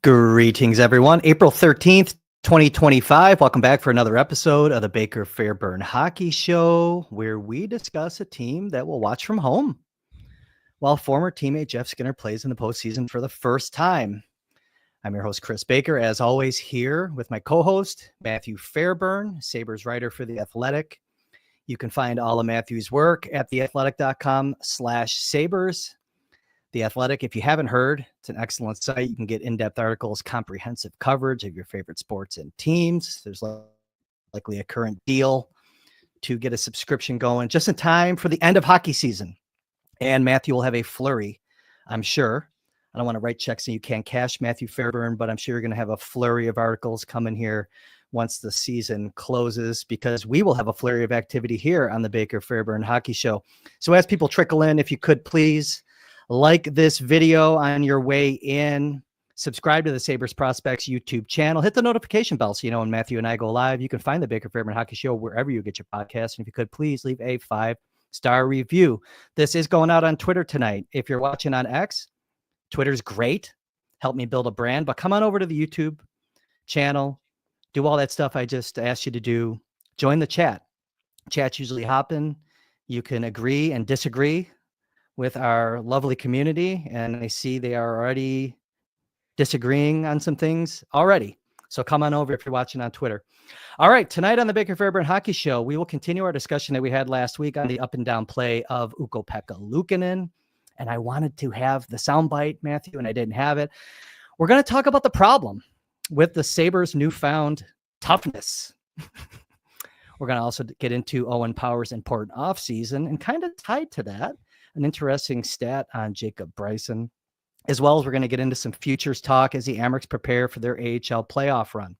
Greetings, everyone. April 13th, 2025. Welcome back for another episode of the Baker Fairburn Hockey Show, where we discuss a team that we'll watch from home while former teammate Jeff Skinner plays in the postseason for the first time. I'm your host, Kris Baker, as always, here with my co-host, Matthew Fairburn, Sabres writer for The Athletic. You can find all of Matthew's work at theathletic.com/Sabres. The Athletic, if you haven't heard, it's an excellent site. You can get in-depth articles, comprehensive coverage of your favorite sports and teams. There's likely a current deal to get a subscription going just in time for the end of hockey season. And Matthew will have a flurry, I'm sure. I don't want to write checks and you can't cash, Matthew Fairburn, but I'm sure you're going to have a flurry of articles coming here once the season closes, because we will have a flurry of activity here on the Baker Fairburn Hockey Show. So as people trickle in, if you could please like this video on your way in, subscribe to the Sabres Prospects YouTube channel, hit the notification bell so you know when Matthew and I go live. You can find the Baker Fairburn Hockey Show wherever you get your podcast. And if you could please leave a 5-star review. This is going out on Twitter tonight. If you're watching on X, Twitter's great. Help me build a brand, but come on over to the YouTube channel. Do all that stuff I just asked you to do. Join the chat. Chat's usually hopping. You can agree and disagree with our lovely community, and I see they are already disagreeing on some things already. So come on over if you're watching on Twitter. All right, tonight on the Baker Fairburn Hockey Show, we will continue our discussion that we had last week on the up and down play of Ukko-Pekka Luukkonen, and I wanted to have the soundbite, Matthew, and I didn't have it. We're going to talk about the problem with the Sabres' newfound toughness. We're going to also get into Owen Power's important offseason, and kind of tied to that, an interesting stat on Jacob Bryson, as well as we're going to get into some futures talk as the Amerks prepare for their AHL playoff run.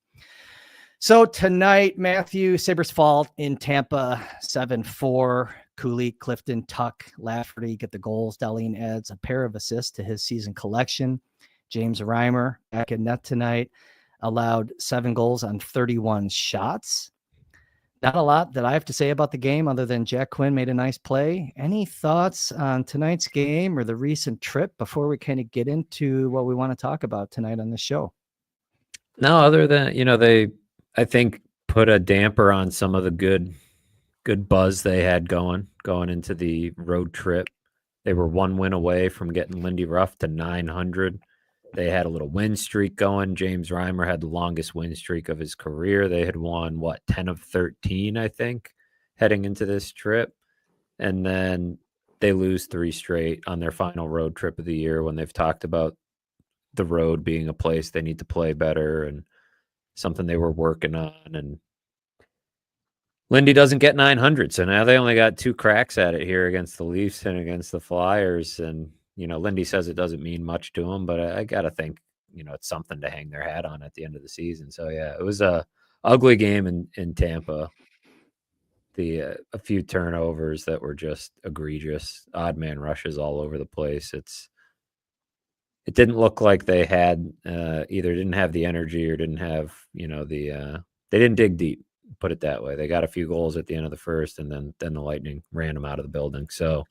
So tonight, Matthew, Sabres fall in Tampa 7-4. Cooley, Clifton, Tuck, Lafferty get the goals. Dahlin adds a pair of assists to his season collection. James Reimer back in net tonight, allowed 7 goals on 31 shots. Not a lot that I have to say about the game other than Jack Quinn made a nice play. Any thoughts on tonight's game or the recent trip before we kind of get into what we want to talk about tonight on the show? No, other than, they, I think, put a damper on some of the good buzz they had going into the road trip. They were 1 win away from getting Lindy Ruff to 900. They had a little win streak going. James Reimer had the longest win streak of his career. They had won, 10 of 13, I think, heading into this trip. And then they lose 3 straight on their final road trip of the year, when they've talked about the road being a place they need to play better and something they were working on. And Lindy doesn't get 900, so now they only got 2 cracks at it here against the Leafs and against the Flyers. And Lindy says it doesn't mean much to him, but I got to think, it's something to hang their hat on at the end of the season. So, yeah, it was a ugly game in Tampa. A few turnovers that were just egregious, odd man rushes all over the place. It didn't look like they had either didn't have the energy or didn't have, they didn't dig deep, put it that way. They got a few goals at the end of the first, and then the Lightning ran them out of the building. So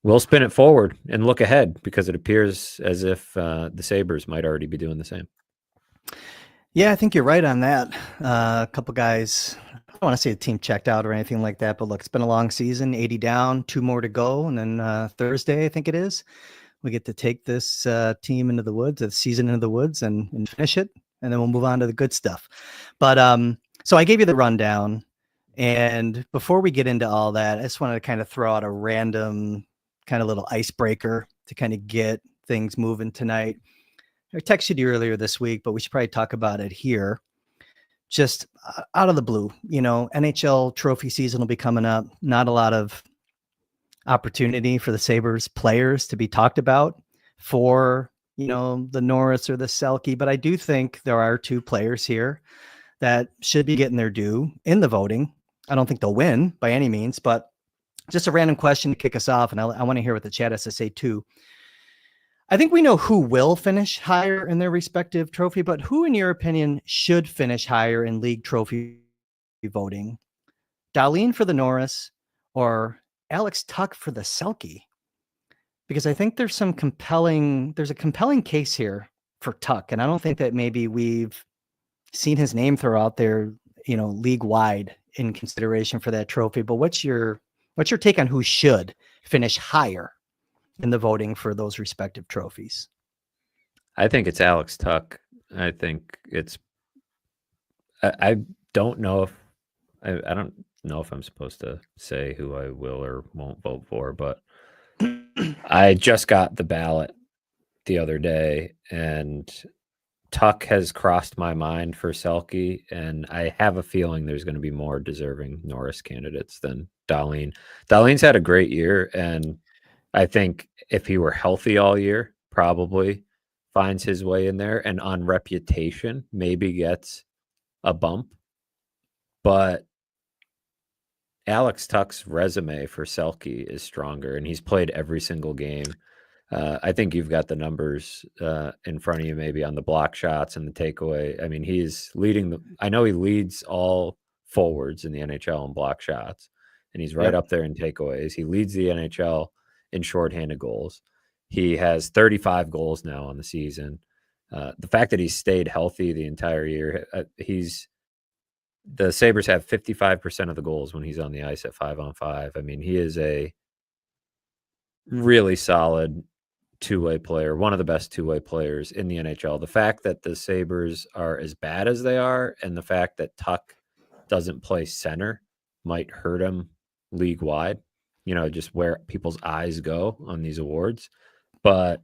we'll spin it forward and look ahead, because it appears as if the Sabres might already be doing the same. Yeah, I think you're right on that. A couple guys, I don't want to say the team checked out or anything like that, but look, it's been a long season, 80 down, 2 more to go. And then Thursday, I think it is, we get to take this team into the woods, the season into the woods, and finish it. And then we'll move on to the good stuff. But so I gave you the rundown. And before we get into all that, I just wanted to kind of throw out a random kind of little icebreaker to kind of get things moving tonight. I texted you earlier this week, but we should probably talk about it here. Just out of the blue, NHL trophy season will be coming up. Not a lot of opportunity for the Sabres players to be talked about for, the Norris or the Selke. But I do think there are 2 players here that should be getting their due in the voting. I don't think they'll win by any means, but just a random question to kick us off, and I want to hear what the chat has to say too. I think we know who will finish higher in their respective trophy, but who, in your opinion, should finish higher in league trophy voting? Dahlin for the Norris or Alex Tuch for the Selke? Because I think there's a compelling case here for Tuck. And I don't think that maybe we've seen his name thrown out there, league wide in consideration for that trophy. But what's your take on who should finish higher in the voting for those respective trophies? I think it's Alex Tuck. I think it's. I don't know if I don't know if I'm supposed to say who I will or won't vote for, but I just got the ballot the other day, and Tuck has crossed my mind for Selke, and I have a feeling there's going to be more deserving Norris candidates than Dahlin. Dahlin's had a great year, and I think if he were healthy all year, probably finds his way in there, and on reputation, maybe gets a bump. But Alex Tuck's resume for Selke is stronger, and he's played every single game. I think you've got the numbers in front of you, maybe on the block shots and the takeaway. I mean, he's leading I know he leads all forwards in the NHL in block shots, and he's right up there in takeaways. He leads the NHL in shorthanded goals. He has 35 goals now on the season. The fact that he's stayed healthy the entire year, the Sabres have 55% of the goals when he's on the ice at 5-on-5. I mean, he is a really solid two-way player, one of the best two-way players in the NHL. The fact that the Sabres are as bad as they are, and the fact that Tuck doesn't play center might hurt him league-wide, just where people's eyes go on these awards. But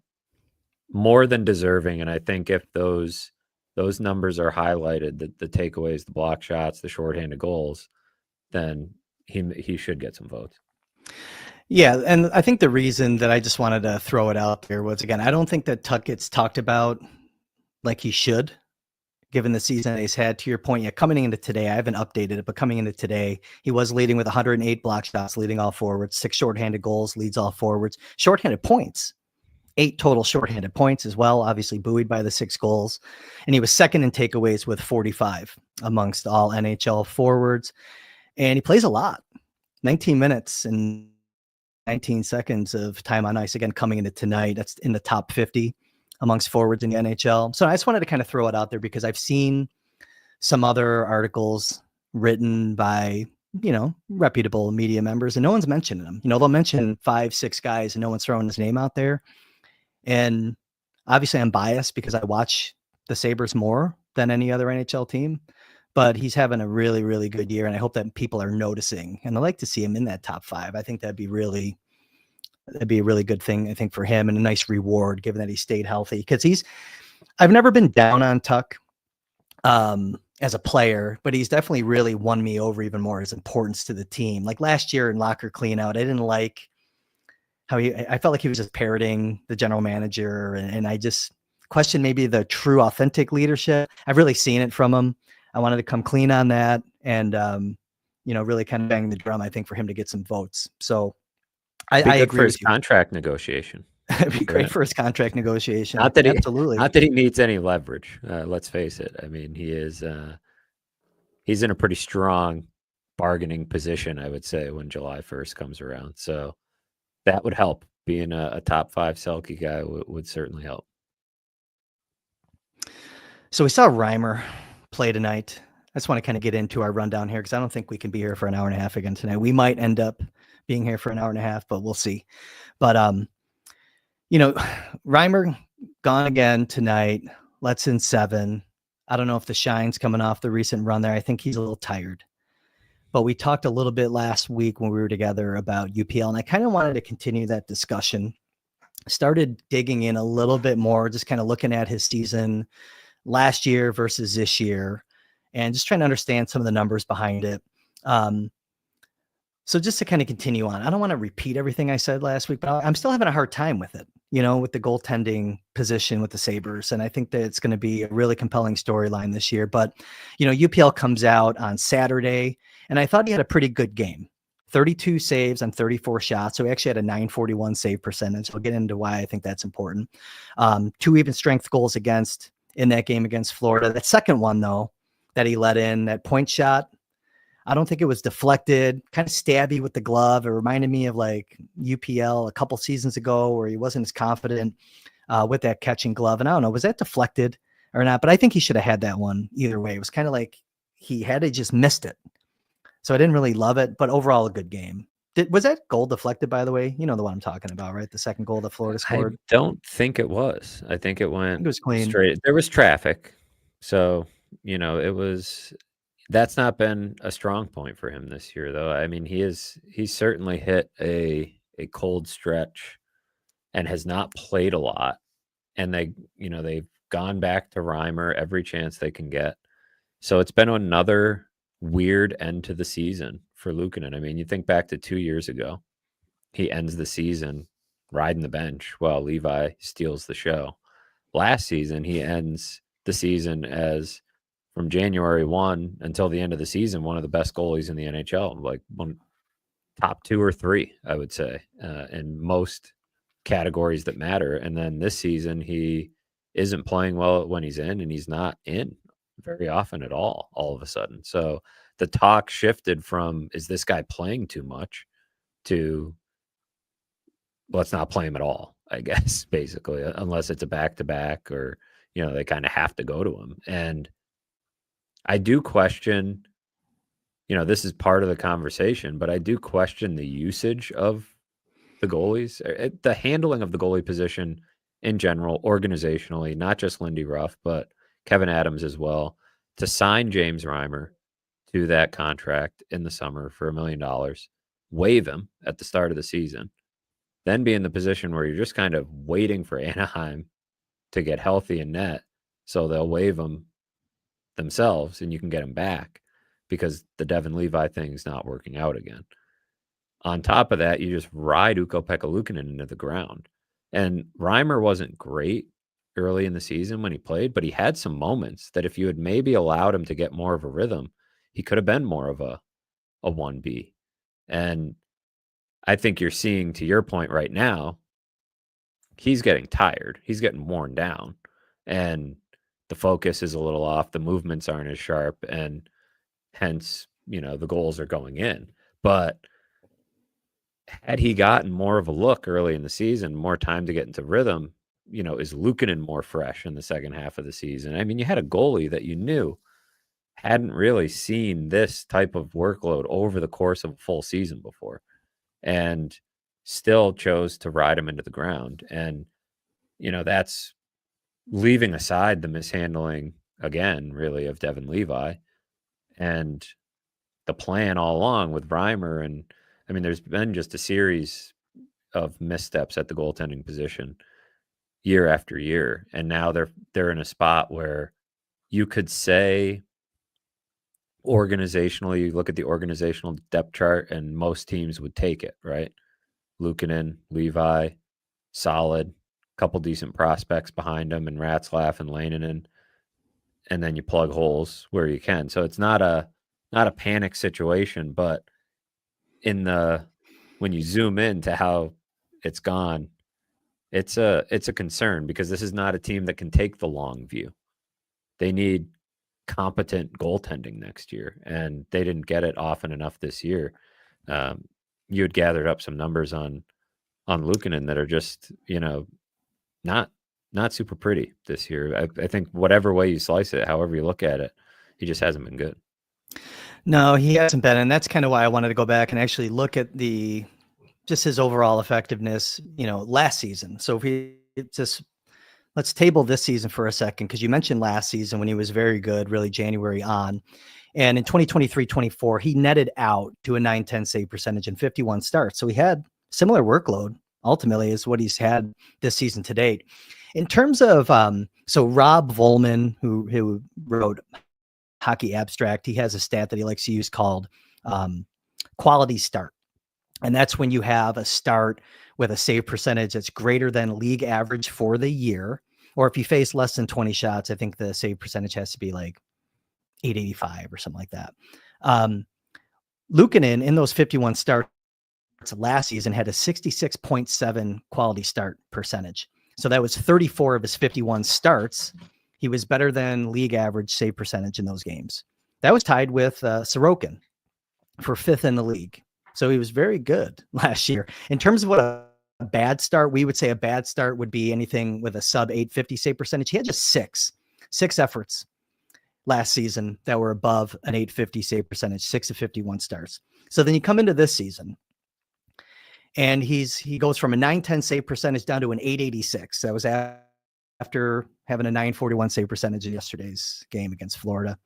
more than deserving, and I think if those numbers are highlighted, the takeaways, the block shots, the shorthanded goals, then he should get some votes. Yeah, and I think the reason that I just wanted to throw it out there was, again, I don't think that Tuck gets talked about like he should, given the season he's had. To your point, coming into today, I haven't updated it, but coming into today, he was leading with 108 block shots, leading all forwards, 6 shorthanded goals, leads all forwards, shorthanded points, 8 total shorthanded points as well, obviously buoyed by the 6 goals. And he was second in takeaways with 45 amongst all NHL forwards. And he plays a lot, 19 minutes and 19 seconds of time on ice, again, coming into tonight. That's in the top 50 amongst forwards in the NHL. So I just wanted to kind of throw it out there because I've seen some other articles written by, reputable media members, and no one's mentioning them. They'll mention 5-6 guys and no one's throwing his name out there. And obviously I'm biased because I watch the Sabres more than any other NHL team, but he's having a really, really good year. And I hope that people are noticing, and I like to see him in that top 5. I think that'd be a really good thing, I think, for him, and a nice reward given that he stayed healthy, because I've never been down on Tuck as a player, but he's definitely really won me over even more, his importance to the team. Like last year in locker cleanout, I didn't like how I felt like he was just parroting the general manager, and I just questioned maybe the true authentic leadership. I've really seen it from him. I wanted to come clean on that and, really kind of bang the drum, I think, for him to get some votes. So I agree for with his you. contract negotiation. It'd be great for his contract negotiation. Absolutely. Not that he needs any leverage. Let's face it. I mean, he's in a pretty strong bargaining position, I would say, when July 1st comes around. So that would help. Being a top 5 Selke guy would certainly help. So we saw Reimer play tonight. I just want to kind of get into our rundown here because I don't think we can be here for an hour and a half again tonight. We might end up being here for an hour and a half, but we'll see. But, Reimer gone again tonight, lets in 7. I don't know if the shine's coming off the recent run there. I think he's a little tired. But we talked a little bit last week when we were together about UPL, and I kind of wanted to continue that discussion. Started digging in a little bit more, just kind of looking at his season last year versus this year, and just trying to understand some of the numbers behind it. So just to kind of continue on, I don't want to repeat everything I said last week, but I'm still having a hard time with it, with the goaltending position with the Sabres. And I think that it's going to be a really compelling storyline this year. But, UPL comes out on Saturday, and I thought he had a pretty good game. 32 saves on 34 shots. So he actually had a .941 save percentage. I'll get into why I think that's important. 2 even strength goals against in that game against Florida. That second one, though, that he let in, that point shot, I don't think it was deflected, kind of stabby with the glove. It reminded me of like UPL a couple seasons ago where he wasn't as confident with that catching glove. And I don't know, was that deflected or not? But I think he should have had that one either way. It was kind of like he had to just missed it. So I didn't really love it, but overall a good game. Was that goal deflected, by the way? You know the one I'm talking about, right? The second goal that Florida I scored. don't think it was. I think it I went think it was clean. straight. There was traffic. So, that's not been a strong point for him this year, though. I mean, he's certainly hit a cold stretch and has not played a lot. And they've gone back to Reimer every chance they can get. So it's been another weird end to the season for Luukkonen. I mean, you think back to 2 years ago, he ends the season riding the bench while Levi steals the show. Last season, he ends the season as, from January 1 until the end of the season, one of the best goalies in the NHL, like one top 2 or 3, I would say, in most categories that matter. And then this season, he isn't playing well when he's in, and he's not in very often at all of a sudden. So the talk shifted from, is this guy playing too much, to let's not play him at all, I guess, basically, unless it's a back-to-back or, they kind of have to go to him. And I do question, this is part of the conversation, but I do question the usage of the goalies, the handling of the goalie position in general, organizationally, not just Lindy Ruff, but Kevin Adams as well, to sign James Reimer to that contract in the summer for $1 million, waive him at the start of the season, then be in the position where you're just kind of waiting for Anaheim to get healthy and net, so they'll waive him themselves and you can get him back because the Devin Levi thing's not working out again. On top of that, you just ride Ukko-Pekka Luukkonen into the ground. And Reimer wasn't great early in the season when he played, but he had some moments that if you had maybe allowed him to get more of a rhythm, he could have been more of a 1B. And I think you're seeing, to your point right now, he's getting tired. He's getting worn down. And the focus is a little off. The movements aren't as sharp. And hence, the goals are going in. But had he gotten more of a look early in the season, more time to get into rhythm, is Luukkonen more fresh in the second half of the season? I mean, you had a goalie that you knew hadn't really seen this type of workload over the course of a full season before, and still chose to ride him into the ground. And, that's leaving aside the mishandling, again, really, of Devin Levi and the plan all along with Reimer. And I mean, there's been just a series of missteps at the goaltending position year after year. And now they're in a spot where you could say organizationally, you look at the organizational depth chart and most teams would take it, right? Luukkonen, Levi, solid, couple decent prospects behind them, and Ratzlaff and Leinonen, and then you plug holes where you can. So it's not a panic situation, but when you zoom into how it's gone, it's a concern, because this is not a team that can take the long view. They need competent goaltending next year, and they didn't get it often enough this year. You had gathered up some numbers on Luukkonen that are just, not super pretty this year. I think whatever way you slice it, however you look at it, he just hasn't been good. No, he hasn't been. And that's kind of why I wanted to go back and actually look at just his overall effectiveness, last season. So if let's table this season for a second, because you mentioned last season when he was very good, really January on. And in 2023-24, he netted out to a .910 save percentage and 51 starts. So he had similar workload ultimately is what he's had this season to date. In terms of, so Rob Volman, who wrote Hockey Abstract, he has a stat that he likes to use called quality start. And that's when you have a start with a save percentage that's greater than league average for the year. Or if you face less than 20 shots, I think the save percentage has to be like 885 or something like that. Luukkonen, in those 51 starts last season, had a 66.7 quality start percentage. So that was 34 of his 51 starts. He was better than league average save percentage in those games. That was tied with Sorokin for 5th in the league. So he was very good last year. In terms of what bad start, we would say a bad start would be anything with a sub 850 save percentage. He had just six efforts last season that were above an 850 save percentage, 6 of 51 starts. So then you come into this season and he goes from a 910 save percentage down to an 886. That was after having a 941 save percentage in yesterday's game against Florida.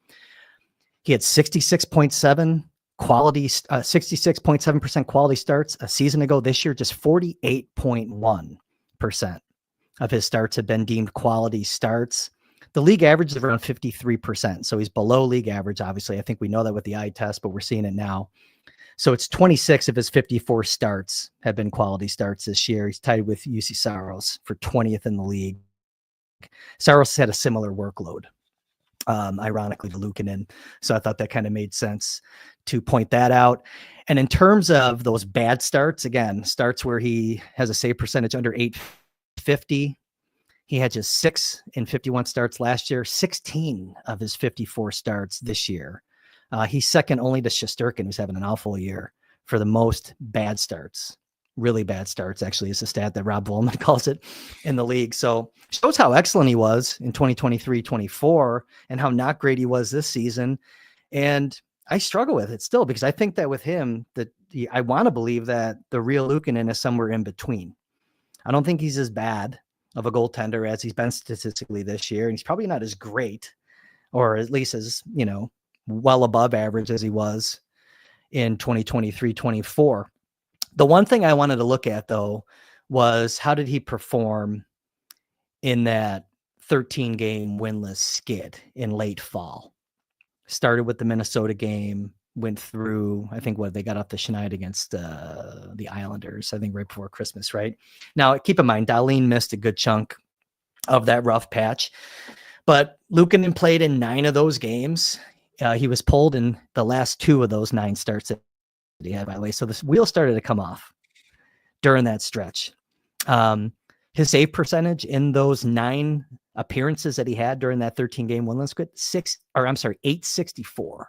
He had 66.7 quality, 66.7% quality starts a season ago. This year, just 48.1% of his starts have been deemed quality starts. The league average is around 53%. So he's below league average. Obviously, I think we know that with the eye test, but we're seeing it now. So it's 26 of his 54 starts have been quality starts this year. He's tied with UC Saros for 20th in the league. Saros had a similar workload, ironically, to Luukkonen. So I thought that kind of made sense to point that out. And in terms of those bad starts, again, starts where he has a save percentage under 850, he had just 6 in 51 starts last year, 16 of his 54 starts this year. He's second only to Shesterkin, who's having an awful year, for the most bad starts. Really bad starts, actually, is a stat that Rob Volman calls it in the league. So shows how excellent he was in 2023-24 and how not great he was this season. And I struggle with it still because I think that with him, I want to believe that the real Luukkonen is somewhere in between. I don't think he's as bad of a goaltender as he's been statistically this year. And he's probably not as great, or at least as, well above average as he was in 2023-24. The one thing I wanted to look at, though, was how did he perform in that 13-game winless skid in late fall? Started with the Minnesota game, went through, I think, they got off the Schneid against the Islanders, I think right before Christmas, right? Now, keep in mind, Dahlin missed a good chunk of that rough patch, but Luukkonen played in 9 of those games. He was pulled in the last 2 of those 9 starts that he had, by the way. So this wheel started to come off during that stretch. His save percentage in those 9 appearances that he had during that 13-game winless skid, 864.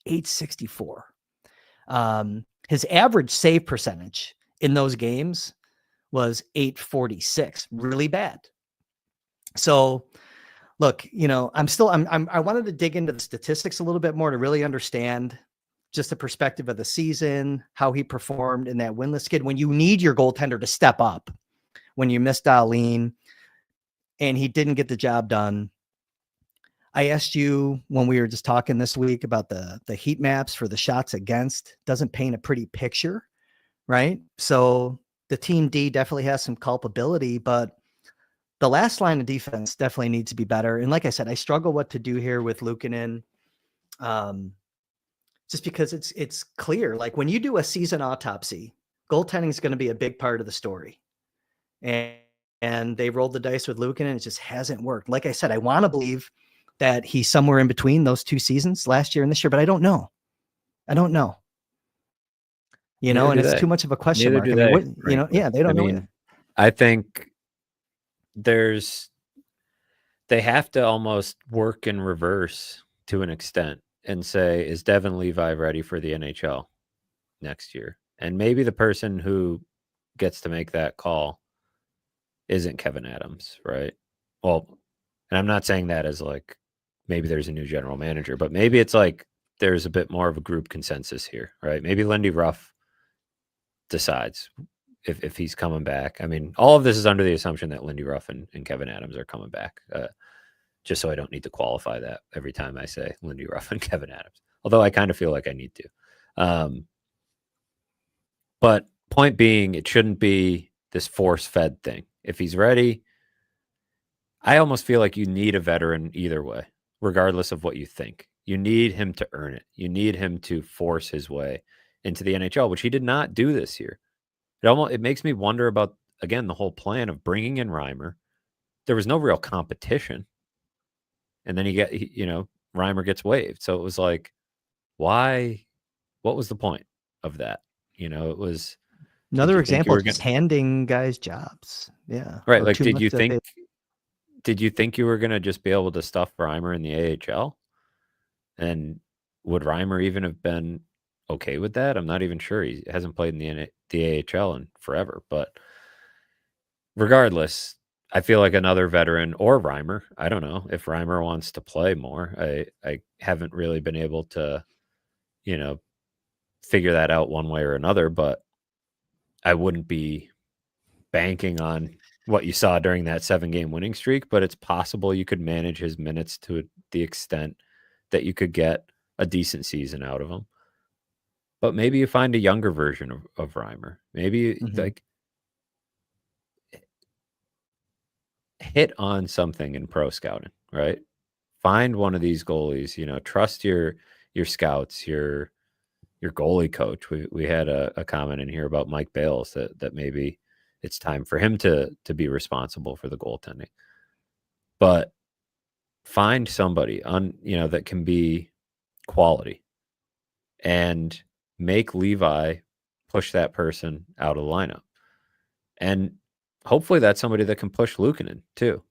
864. His average save percentage in those games was 846. Really bad. So look, I wanted to dig into the statistics a little bit more to really understand just the perspective of the season, how he performed in that winless skid when you need your goaltender to step up, when you missed Dahlin and he didn't get the job done. I asked you when we were just talking this week about the heat maps for the shots against. Doesn't paint a pretty picture, right? So the team D definitely has some culpability, but the last line of defense definitely needs to be better. And like I said, I struggle what to do here with Luukkonen, just because it's clear. Like when you do a season autopsy, goaltending is going to be a big part of the story. And they rolled the dice with Luukkonen. It just hasn't worked. Like I said, I want to believe that he's somewhere in between those 2 seasons, last year and this year, but I don't know. And it's too much of a question mark. They don't know yet. I think they have to almost work in reverse to an extent and say, is Devin Levi ready for the NHL next year? And maybe the person who gets to make that call isn't Kevin Adams, right? Well, and I'm not saying that as like, maybe there's a new general manager, but maybe it's like there's a bit more of a group consensus here, right? Maybe Lindy Ruff decides if he's coming back. I mean, all of this is under the assumption that Lindy Ruff and Kevin Adams are coming back, just so I don't need to qualify that every time I say Lindy Ruff and Kevin Adams, although I kind of feel like I need to. But point being, it shouldn't be this force-fed thing. If he's ready, I almost feel like you need a veteran either way, regardless of what you think. You need him to earn it. You need him to force his way into the NHL, which he did not do this year. It makes me wonder about, again, the whole plan of bringing in Reimer. There was no real competition. And then Reimer gets waived. So it was like, why? What was the point of that? It was another example of just handing guys jobs. Yeah. Right. Like, did you think you were going to just be able to stuff Reimer in the AHL? And would Reimer even have been okay with that. I'm not even sure. He hasn't played in the AHL in forever. But regardless, I feel like another veteran or Reimer. I don't know if Reimer wants to play more. I haven't really been able to, figure that out one way or another, but I wouldn't be banking on what you saw during that 7-game winning streak, but it's possible you could manage his minutes to the extent that you could get a decent season out of him. But maybe you find a younger version of Reimer. Maybe like hit on something in pro scouting, right? Find one of these goalies, trust your scouts, your goalie coach. We had a comment in here about Mike Bales that maybe it's time for him to be responsible for the goaltending. But find somebody that can be quality and make Levi push that person out of the lineup. And hopefully that's somebody that can push Luukkonen too.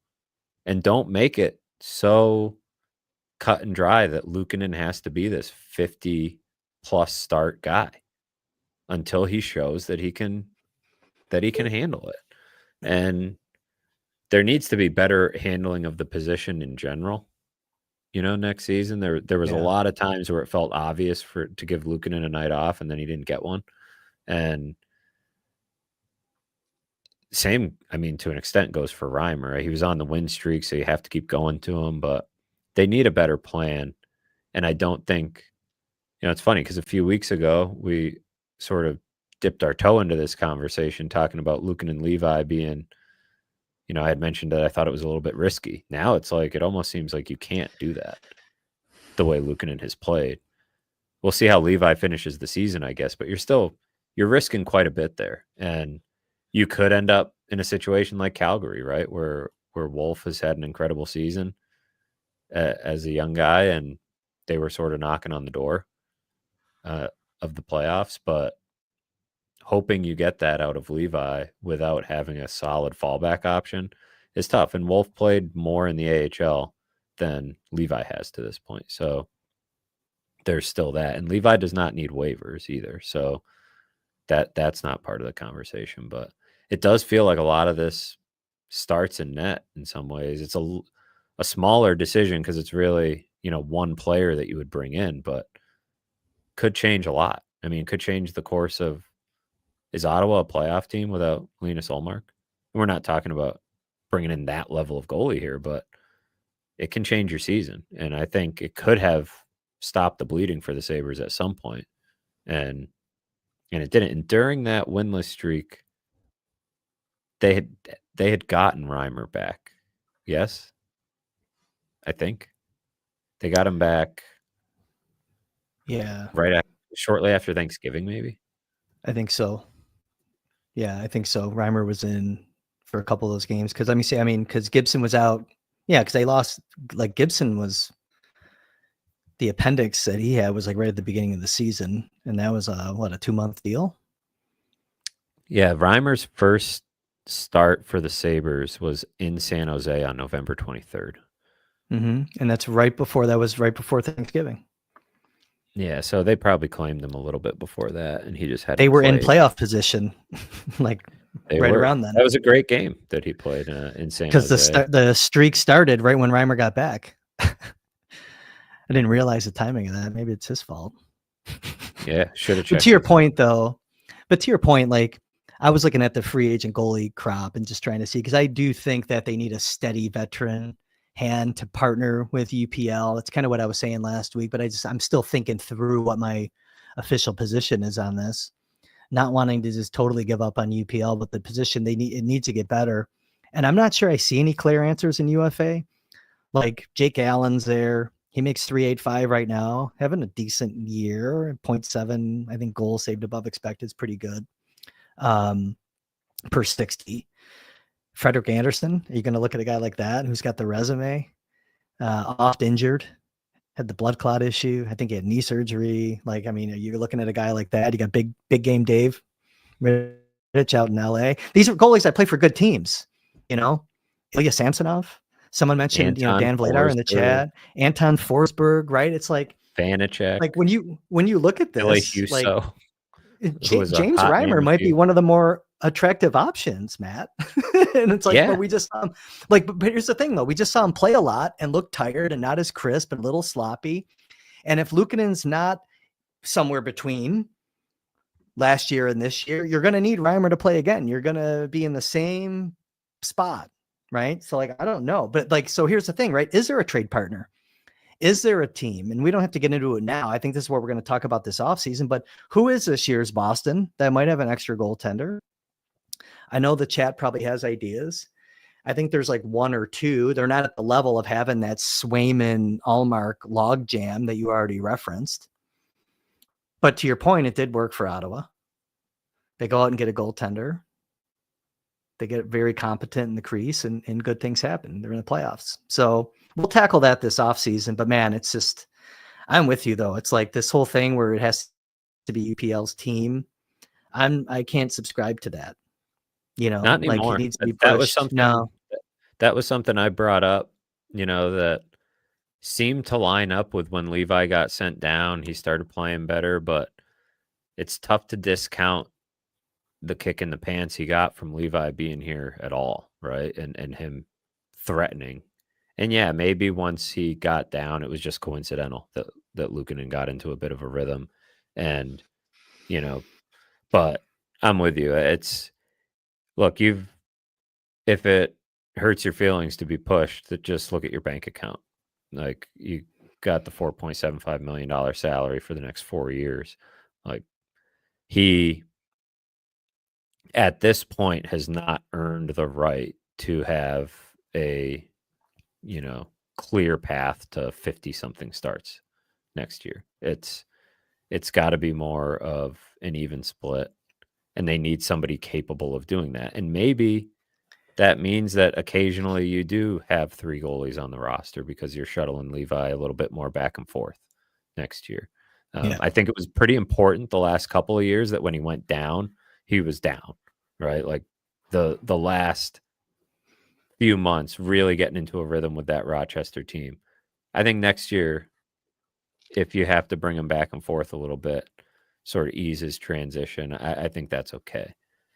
And don't make it so cut and dry that Luukkonen has to be this 50-plus start guy until he shows that he can handle it. And there needs to be better handling of the position in general. Next season there was a lot of times where it felt obvious to give Luukkonen a night off, and then he didn't get one. And same, to an extent, goes for Reimer. Right? He was on the win streak, so you have to keep going to him. But they need a better plan. And I don't think, it's funny because a few weeks ago we sort of dipped our toe into this conversation talking about Luukkonen and Levi being, I had mentioned that I thought it was a little bit risky. Now it's like it almost seems like you can't do that the way Luukkonen has played. We'll see how Levi finishes the season, I guess, but you're risking quite a bit there. And you could end up in a situation like Calgary, right, where Wolf has had an incredible season as a young guy, and they were sort of knocking on the door of the playoffs, but hoping you get that out of Levi without having a solid fallback option is tough. And Wolf played more in the AHL than Levi has to this point. So there's still that. And Levi does not need waivers either. So that's not part of the conversation. But it does feel like a lot of this starts in net in some ways. It's a smaller decision because it's really, one player that you would bring in, but could change a lot. Could change the course of, is Ottawa a playoff team without Linus Ullmark? We're not talking about bringing in that level of goalie here, but it can change your season. And I think it could have stopped the bleeding for the Sabres at some point. And it didn't. And during that winless streak, they had gotten Reimer back. Yes? I think. They got him back. Yeah. Shortly after Thanksgiving, maybe? I think so. Yeah, I think so. Reimer was in for a couple of those games because because Gibson was out. Yeah, because they lost. Like Gibson was, the appendix that he had was like right at the beginning of the season, and that was a 2-month deal. Yeah, Reimer's first start for the Sabres was in San Jose on November 23rd. And that's right before Thanksgiving. Yeah, so they probably claimed him a little bit before that, and he just had. They were in playoff position, around then. That was a great game that he played in San Jose. Because the streak started right when Reimer got back. I didn't realize the timing of that. Maybe it's his fault. Yeah, should have checked. But to your point, like I was looking at the free agent goalie crop and just trying to see, because I do think that they need a steady veteran hand to partner with UPL. That's kind of what I was saying last week, but I'm still thinking through what my official position is on this. Not wanting to just totally give up on UPL, but the position it needs to get better. And I'm not sure I see any clear answers in UFA. Like Jake Allen's there. He makes $385 right now, having a decent year. 0.7, I think goals saved above expected is pretty good. Per 60. Frederik Andersen, are you going to look at a guy like that who's got the resume? Oft injured, had the blood clot issue. I think he had knee surgery. Like, you're looking at a guy like that. You got big game Dave Rich out in LA. These are goalies that play for good teams. Ilya Samsonov. Someone mentioned, Dan Vladar in the chat. Anton Forsberg, right? It's like Vanacek, Like when you look at Billy this, like Huso, who was a James hot name Reimer a might be few. one of the more attractive options, Matt. And it's like, but Yeah, we just saw him, like, but here's the thing though, we just saw him play a lot and look tired and not as crisp and a little sloppy. And if Luukkonen's not somewhere between last year and this year, you're going to need Reimer to play again. You're going to be in the same spot, right? So like, I don't know, but like, so here's the thing, right? Is there a trade partner? Is there a team? And we don't have to get into it now. I think this is what we're going to talk about this offseason, but who is this year's Boston that might have an extra goaltender? I know the chat probably has ideas. I think there's like one or two. They're not at the level of having that Swayman Allmark log jam that you already referenced. But to your point, it did work for Ottawa. They go out and get a goaltender. They get very competent in the crease and good things happen. They're in the playoffs. So we'll tackle that this offseason. But man, it's just, I'm with you though. It's like this whole thing where it has to be UPL's team. I can't subscribe to that. You know, not like he anymore. needs to be That was pushed. something. No. That was something I brought up. That seemed to line up with when Levi got sent down. He started playing better, but it's tough to discount the kick in the pants he got from Levi being here at all, right? And him threatening. And yeah, maybe once he got down, it was just coincidental that Luukkonen got into a bit of a rhythm. And, but I'm with you. Look, if it hurts your feelings to be pushed, that just look at your bank account. Like, you got the $4.75 million salary for the next 4 years. Like, he at this point has not earned the right to have a clear path to 50 something starts next year. It's got to be more of an even split, and they need somebody capable of doing that. And maybe that means that occasionally you do have 3 goalies on the roster because you're shuttling Levi a little bit more back and forth next year. Yeah. I think it was pretty important the last couple of years that when he went down, he was down, right? Like the last few months really getting into a rhythm with that Rochester team. I think next year, if you have to bring him back and forth a little bit, sort of ease his transition, I think that's okay.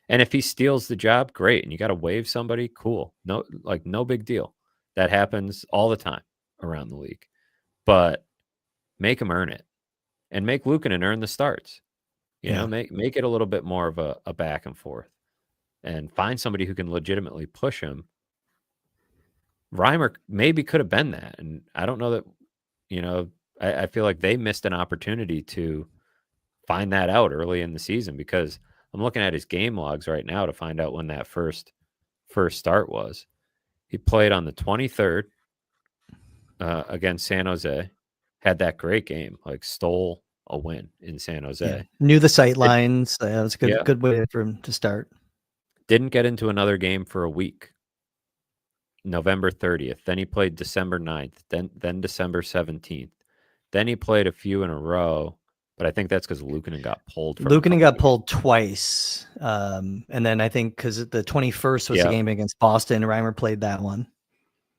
And if he steals the job, great. And you got to waive somebody, cool. No big deal. That happens all the time around the league. But make him earn it, and make Luukkonen earn the starts. Make it a little bit more of a back and forth, and find somebody who can legitimately push him. Reimer maybe could have been that, and I don't know that. I feel like they missed an opportunity to find that out early in the season, because I'm looking at his game logs right now to find out when that first start was. He played on the 23rd against San Jose, had that great game, like stole a win in San Jose. Yeah. Knew the sight lines. It was a good way for him to start. Didn't get into another game for a week. November 30th. Then he played December 9th. Then December 17th. Then he played a few in a row. But I think that's because Luukkonen got pulled. Luukkonen got pulled twice. And then I think because the 21st was the game against Boston, Reimer played that one.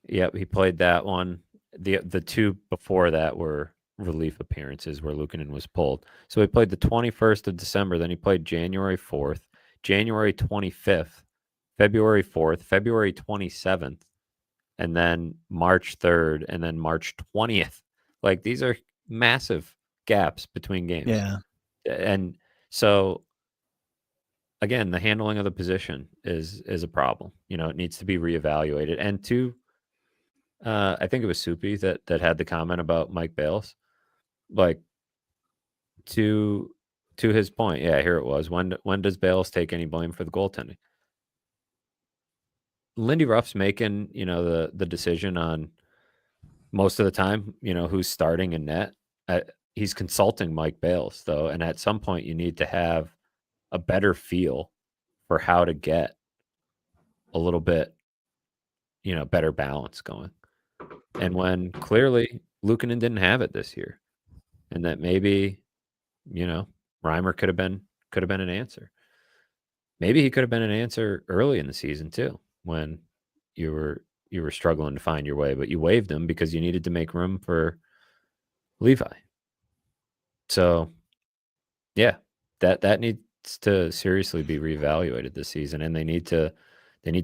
Yep, he played that one. The two before that were relief appearances where Luukkonen was pulled. So he played the 21st of December. Then he played January 4th, January 25th, February 4th, February 27th, and then March 3rd, and then March 20th. Like, these are massive gaps between games. Yeah. And so, again, the handling of the position is a problem. It needs to be reevaluated. And I think it was Soupy that had the comment about Mike Bales. Like, to his point, yeah, here it was. When does Bales take any blame for the goaltending? Lindy Ruff's making, the decision on most of the time, who's starting in net. He's consulting Mike Bales, though, and at some point you need to have a better feel for how to get a little bit, better balance going. And when clearly Luukkonen didn't have it this year, and that maybe, Reimer could have been an answer. Maybe he could have been an answer early in the season too, when you were struggling to find your way, but you waived him because you needed to make room for Levi. So, yeah, that needs to seriously be reevaluated this season, and they need to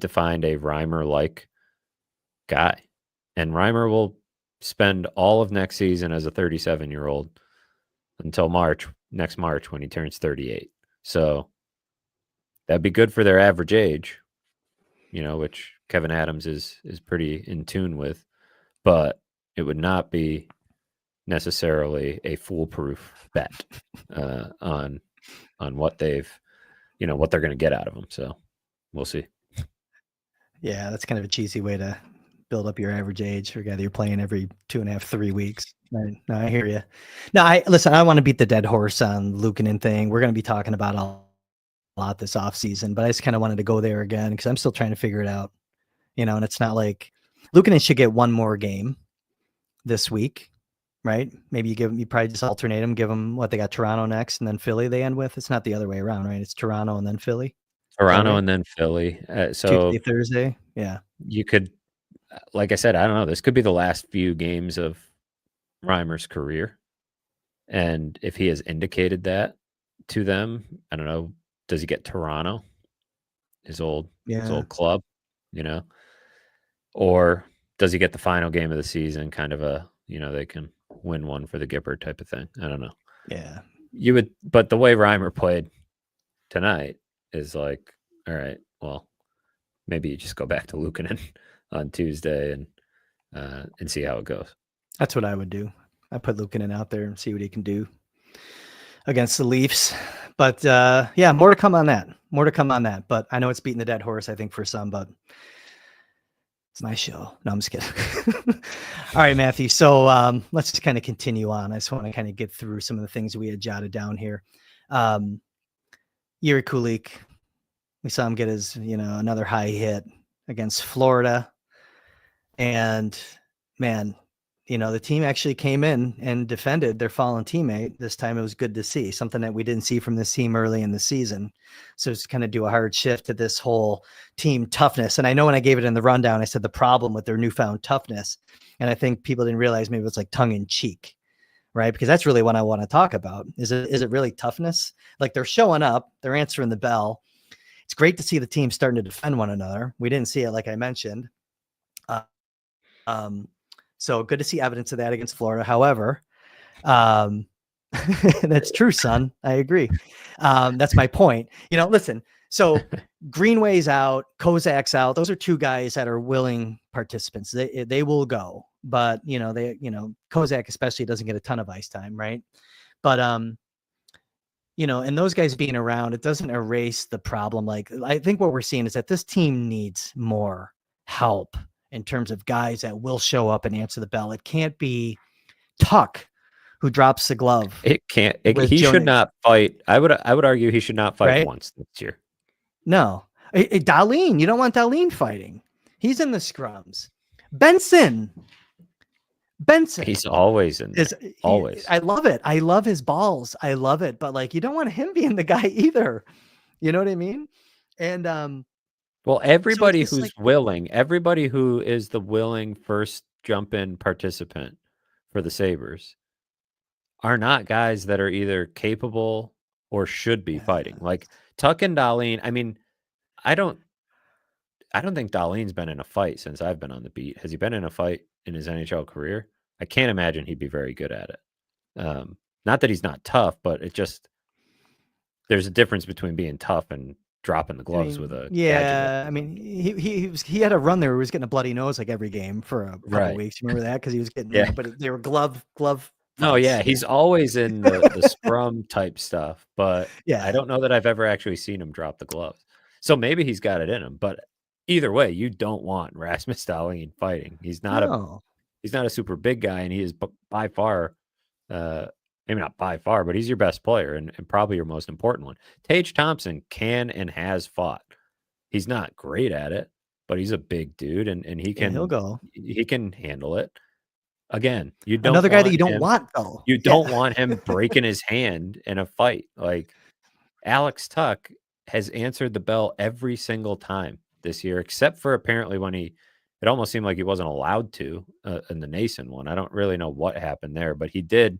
find a Reimer-like guy. And Reimer will spend all of next season as a 37-year-old until next March when he turns 38. So that'd be good for their average age, which Kevin Adams is pretty in tune with, but it would not be necessarily a foolproof bet on what what they're going to get out of him. So we'll see. Yeah, that's kind of a cheesy way to build up your average age for a guy that you're playing every 2.5, 3 weeks. No, I hear you. No, listen, I want to beat the dead horse on Luukkonen thing. We're going to be talking about a lot this offseason, but I just kind of wanted to go there again because I'm still trying to figure it out. And it's not like Luukkonen should get one more game this week, right? Maybe you probably just alternate them, give them what they got, Toronto next and then Philly they end with. It's not the other way around, right? It's Toronto and then Philly. Toronto right? and then Philly. So Tuesday, Thursday. Yeah. You could, like I said, I don't know. This could be the last few games of Reimer's career. And if he has indicated that to them, I don't know, does he get Toronto? His old club, Or does he get the final game of the season, kind of a, they can win one for the Gipper type of thing? I don't know. Yeah. You would, but the way Reimer played tonight is like, all right, well, maybe you just go back to Luukkonen on Tuesday and see how it goes. That's what I would do. I put Luukkonen out there and see what he can do against the Leafs. But yeah, more to come on that. But I know it's beating the dead horse, I think, for some, but it's a nice show. No, I'm just kidding. All right, Matthew. So let's just kind of continue on. I just want to kind of get through some of the things we had jotted down here. Yuri Kulik, we saw him get his, another high hit against Florida. And man, the team actually came in and defended their fallen teammate. This time it was good to see, something that we didn't see from this team early in the season. So it's kind of do a hard shift to this whole team toughness. And I know when I gave it in the rundown, I said the problem with their newfound toughness. And I think people didn't realize maybe it's like tongue in cheek, right? Because that's really what I want to talk about. Is it really toughness? Like they're showing up, they're answering the bell. It's great to see the team starting to defend one another. We didn't see it, like I mentioned. So good to see evidence of that against Florida. However, that's true, son. I agree. That's my point. Listen, so Greenway's out, Kozak's out. Those are two guys that are willing participants. They will go, but Kozak especially doesn't get a ton of ice time, right? But and those guys being around, it doesn't erase the problem. Like I think what we're seeing is that this team needs more help in terms of guys that will show up and answer the bell. It can't be Tuck who drops the glove. It can't. He should not fight. I would argue he should not fight once this year. No. Dahlin, you don't want Dahlin fighting. He's in the scrums. Benson. He's always in there. Always. I love it. I love his balls. I love it. But you don't want him being the guy either. You know what I mean? And well, everybody who's willing, everybody who is the willing first jump in participant for the Sabres are not guys that are either capable or should be fighting. Like Tuck and Dahlin. I mean, I don't think Dahlin's been in a fight since I've been on the beat. Has he been in a fight in his NHL career? I can't imagine he'd be very good at it. Not that he's not tough, but there's a difference between being tough and dropping the gloves with a gadget. I mean, he had a run there where he was getting a bloody nose like every game for a couple of weeks. You remember that? Because he was getting but they were glove fights. No, yeah, he's always in the scrum type stuff, but I don't know that I've ever actually seen him drop the gloves. So maybe he's got it in him, but either way, you don't want Rasmus Dahlin fighting. He's not a super big guy, and he is by far maybe not by far, but he's your best player and probably your most important one. Tage Thompson can and has fought. He's not great at it, but he's a big dude and he can he'll go. He can handle it. Again, you don't another guy that you don't want though. You don't want him breaking his hand in a fight. Like Alex Tuck has answered the bell every single time this year, except for apparently when it almost seemed like he wasn't allowed to in the Nason one. I don't really know what happened there, but he did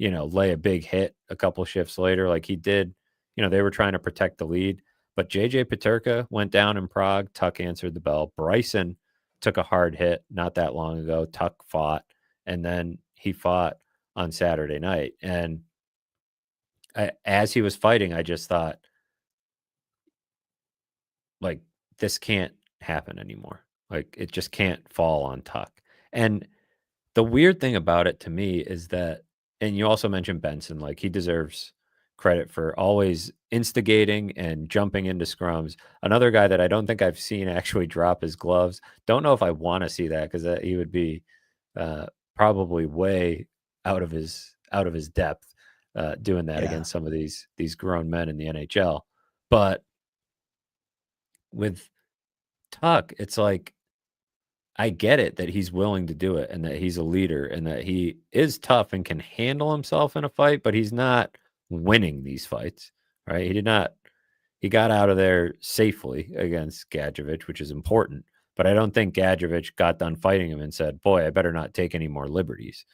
lay a big hit a couple shifts later like he did. They were trying to protect the lead. But JJ Peterka went down in Prague. Tuck answered the bell. Bryson took a hard hit not that long ago. Tuck fought, and then he fought on Saturday night. And as he was fighting, I just thought, like, this can't happen anymore. Like, it just can't fall on Tuck. And the weird thing about it to me is that, and you also mentioned Benson, like, he deserves credit for always instigating and jumping into scrums. Another guy that I don't think I've seen actually drop his gloves. Don't know if I want to see that, because he would be probably way out of his depth doing that against some of these grown men in the NHL. But with Tuck, it's like, I get it that he's willing to do it and that he's a leader and that he is tough and can handle himself in a fight, but he's not winning these fights, right? He got out of there safely against Gadjevich, which is important, but I don't think Gadjevich got done fighting him and said, boy, I better not take any more liberties,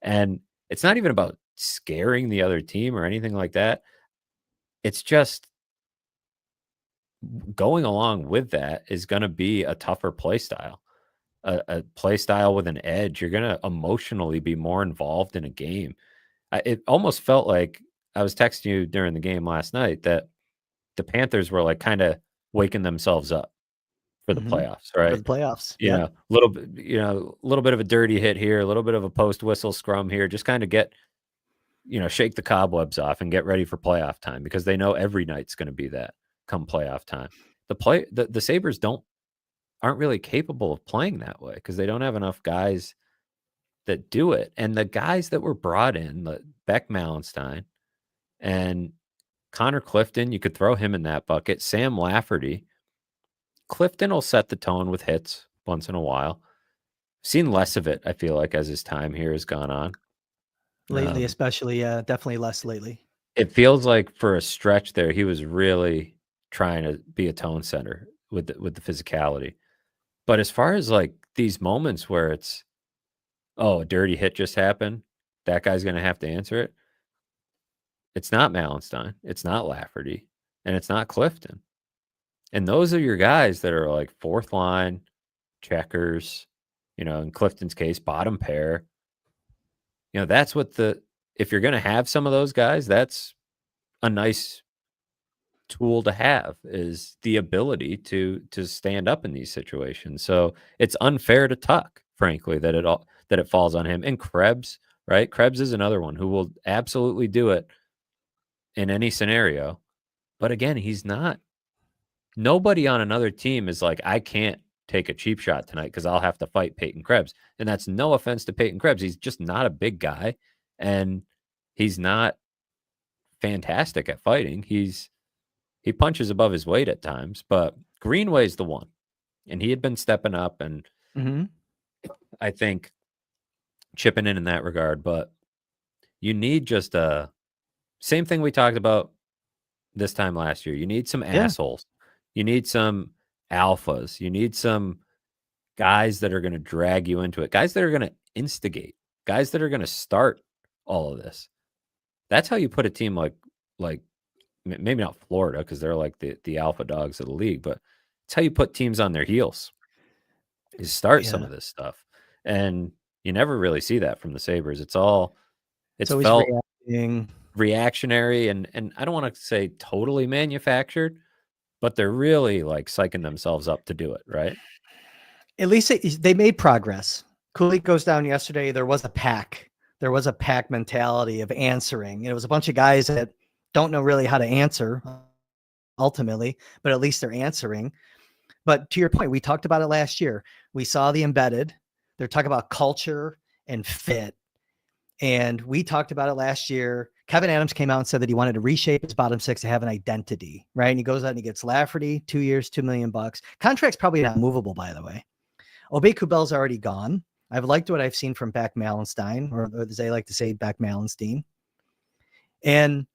And it's not even about scaring the other team or anything like that. It's just going along with that is going to be a tougher play style, a play style with an edge. You're going to emotionally be more involved in a game. It almost felt like, I was texting you during the game last night, that the Panthers were like kind of waking themselves up for the playoffs, right? For the playoffs. A little bit of a dirty hit here, a little bit of a post whistle scrum here, just kind of get, shake the cobwebs off and get ready for playoff time, because they know every night's going to be that come playoff time. The Sabres aren't really capable of playing that way, because they don't have enough guys that do it. And the guys that were brought in, Beck Mallenstein and Connor Clifton, you could throw him in that bucket. Sam Lafferty. Clifton will set the tone with hits once in a while. Seen less of it, I feel like, as his time here has gone on. Lately, especially, definitely less lately. It feels like for a stretch there, he was really trying to be a tone setter with the physicality. But as far as like these moments where it's, oh, a dirty hit just happened, that guy's going to have to answer it. It's not Mallenstein, it's not Lafferty, and it's not Clifton. And those are your guys that are like fourth line, checkers, in Clifton's case, bottom pair. That's what if you're going to have some of those guys, that's a nice tool to have, is the ability to stand up in these situations. So it's unfair to Tuck, frankly, that it falls on him. And Krebs, right? Krebs is another one who will absolutely do it in any scenario. But again, he's not. Nobody on another team is like, I can't take a cheap shot tonight because I'll have to fight Peyton Krebs. And that's no offense to Peyton Krebs. He's just not a big guy, and he's not fantastic at fighting. He punches above his weight at times, but Greenway's the one. And he had been stepping up, and I think chipping in that regard. But you need just same thing we talked about this time last year. You need some assholes. You need some alphas. You need some guys that are going to drag you into it. Guys that are going to instigate. Guys that are going to start all of this. That's how you put a team like maybe not Florida, because they're like the alpha dogs of the league, but it's how you put teams on their heels, is start some of this stuff. And you never really see that from the Sabres. It's felt reactionary, and I don't want to say totally manufactured, but they're really like psyching themselves up to do it, right? At least they made progress. Kulik goes down yesterday. There was a pack. There was a pack mentality of answering. It was a bunch of guys that don't know really how to answer ultimately, but at least they're answering. But to your point, we talked about it last year. We saw the embedded. They're talking about culture and fit. And we talked about it last year. Kevin Adams came out and said that he wanted to reshape his bottom six to have an identity, right? And he goes out and he gets Lafferty, 2 years, $2 million. Contract's probably not movable, by the way. Obey Kubel's already gone. I've liked what I've seen from Beck Mallenstein, or as they like to say, Beck Mallenstein. And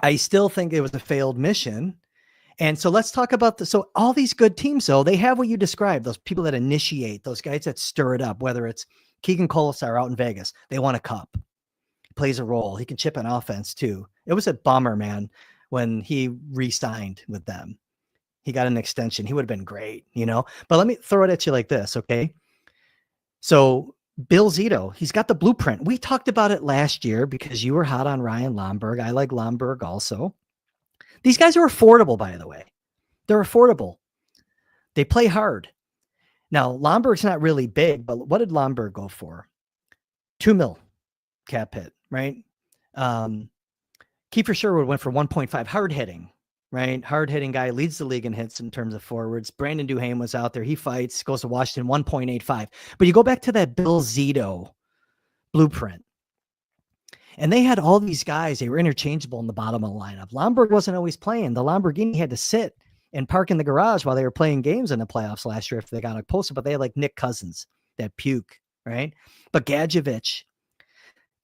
I still think it was a failed mission. And so let's talk about so all these good teams, though, they have what you described, those people that initiate, those guys that stir it up, whether it's Keegan Kolesar out in Vegas, they want a cup. plays a role. He can chip an offense too. It was a bummer, man, when he re-signed with them. He got an extension. He would have been great, But let me throw it at you like this, okay? So Bill Zito, he's got the blueprint. We talked about it last year because you were hot on Ryan Lomberg. I like Lomberg also. These guys are affordable, by the way. They're affordable. They play hard. Now, Lomberg's not really big, but what did Lomberg go for? $2 million cap hit, right? Kiefer Sherwood went for 1.5. Hard hitting, right? Hard hitting guy, leads the league in hits in terms of forwards. Brandon Duhaime was out there. He fights, goes to Washington, 1.85. But you go back to that Bill Zito blueprint, and they had all these guys. They were interchangeable in the bottom of the lineup. Lomberg wasn't always playing. The Lamborghini had to sit and park in the garage while they were playing games in the playoffs last year if they got posted. But they had like Nick Cousins, that puke, right? But Gadjevich,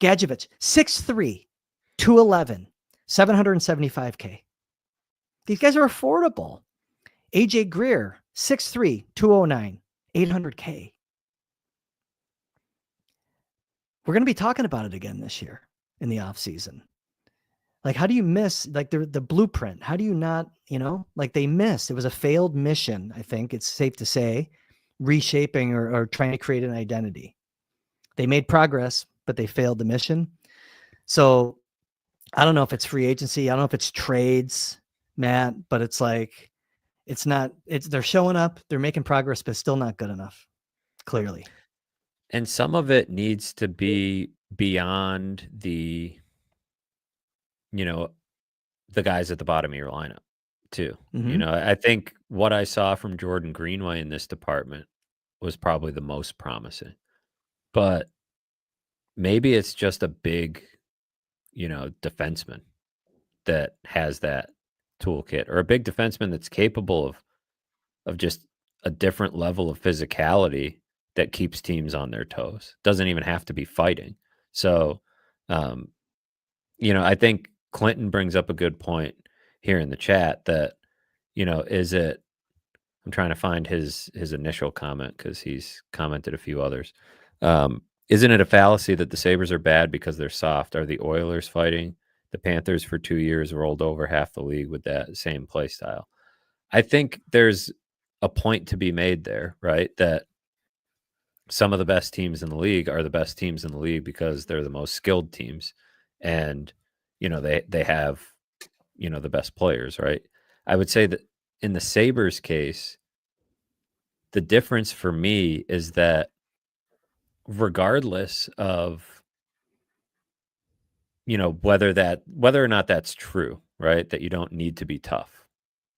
6'3", 211, $775K. These guys are affordable. AJ Greer, 6'3", 209, $800K. We're going to be talking about it again this year in the offseason. Like, how do you miss like the blueprint? How do you not, like they missed? It was a failed mission, I think it's safe to say, reshaping or trying to create an identity. They made progress, but they failed the mission. So I don't know if it's free agency. I don't know if it's trades, Matt, but it's like, they're showing up, they're making progress, but still not good enough, clearly. And some of it needs to be beyond the guys at the bottom of your lineup too. Mm-hmm. I think what I saw from Jordan Greenway in this department was probably the most promising. But maybe it's just a big, defenseman that has that toolkit, or a big defenseman that's capable of just a different level of physicality that keeps teams on their toes. Doesn't even have to be fighting. So, I think Clinton brings up a good point here in the chat that, I'm trying to find his initial comment because he's commented a few others. Isn't it a fallacy that the Sabres are bad because they're soft? Are the Oilers fighting? The Panthers for 2 years rolled over half the league with that same play style. I think there's a point to be made there, right? That some of the best teams in the league are the best teams in the league because they're the most skilled teams. And, they have, the best players, right? I would say that in the Sabres case, the difference for me is that regardless of, whether or not that's true, right? That you don't need to be tough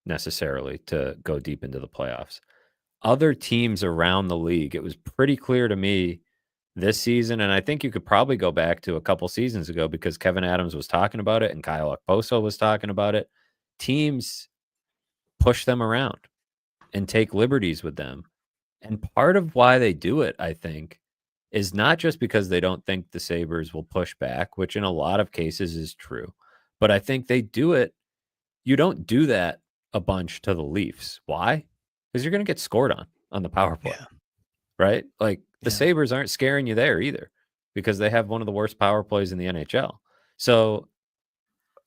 necessarily to go deep into the playoffs. Other teams around the league, it was pretty clear to me this season, and I think you could probably go back to a couple seasons ago because Kevin Adams was talking about it and Kyle Okposo was talking about it. Teams push them around and take liberties with them. And part of why they do it, I think, is not just because they don't think the Sabres will push back, which in a lot of cases is true, but I think they do it. You don't do that a bunch to the Leafs. Why? Because you're going to get scored on the power play, right? Like the Sabres aren't scaring you there either because they have one of the worst power plays in the NHL. So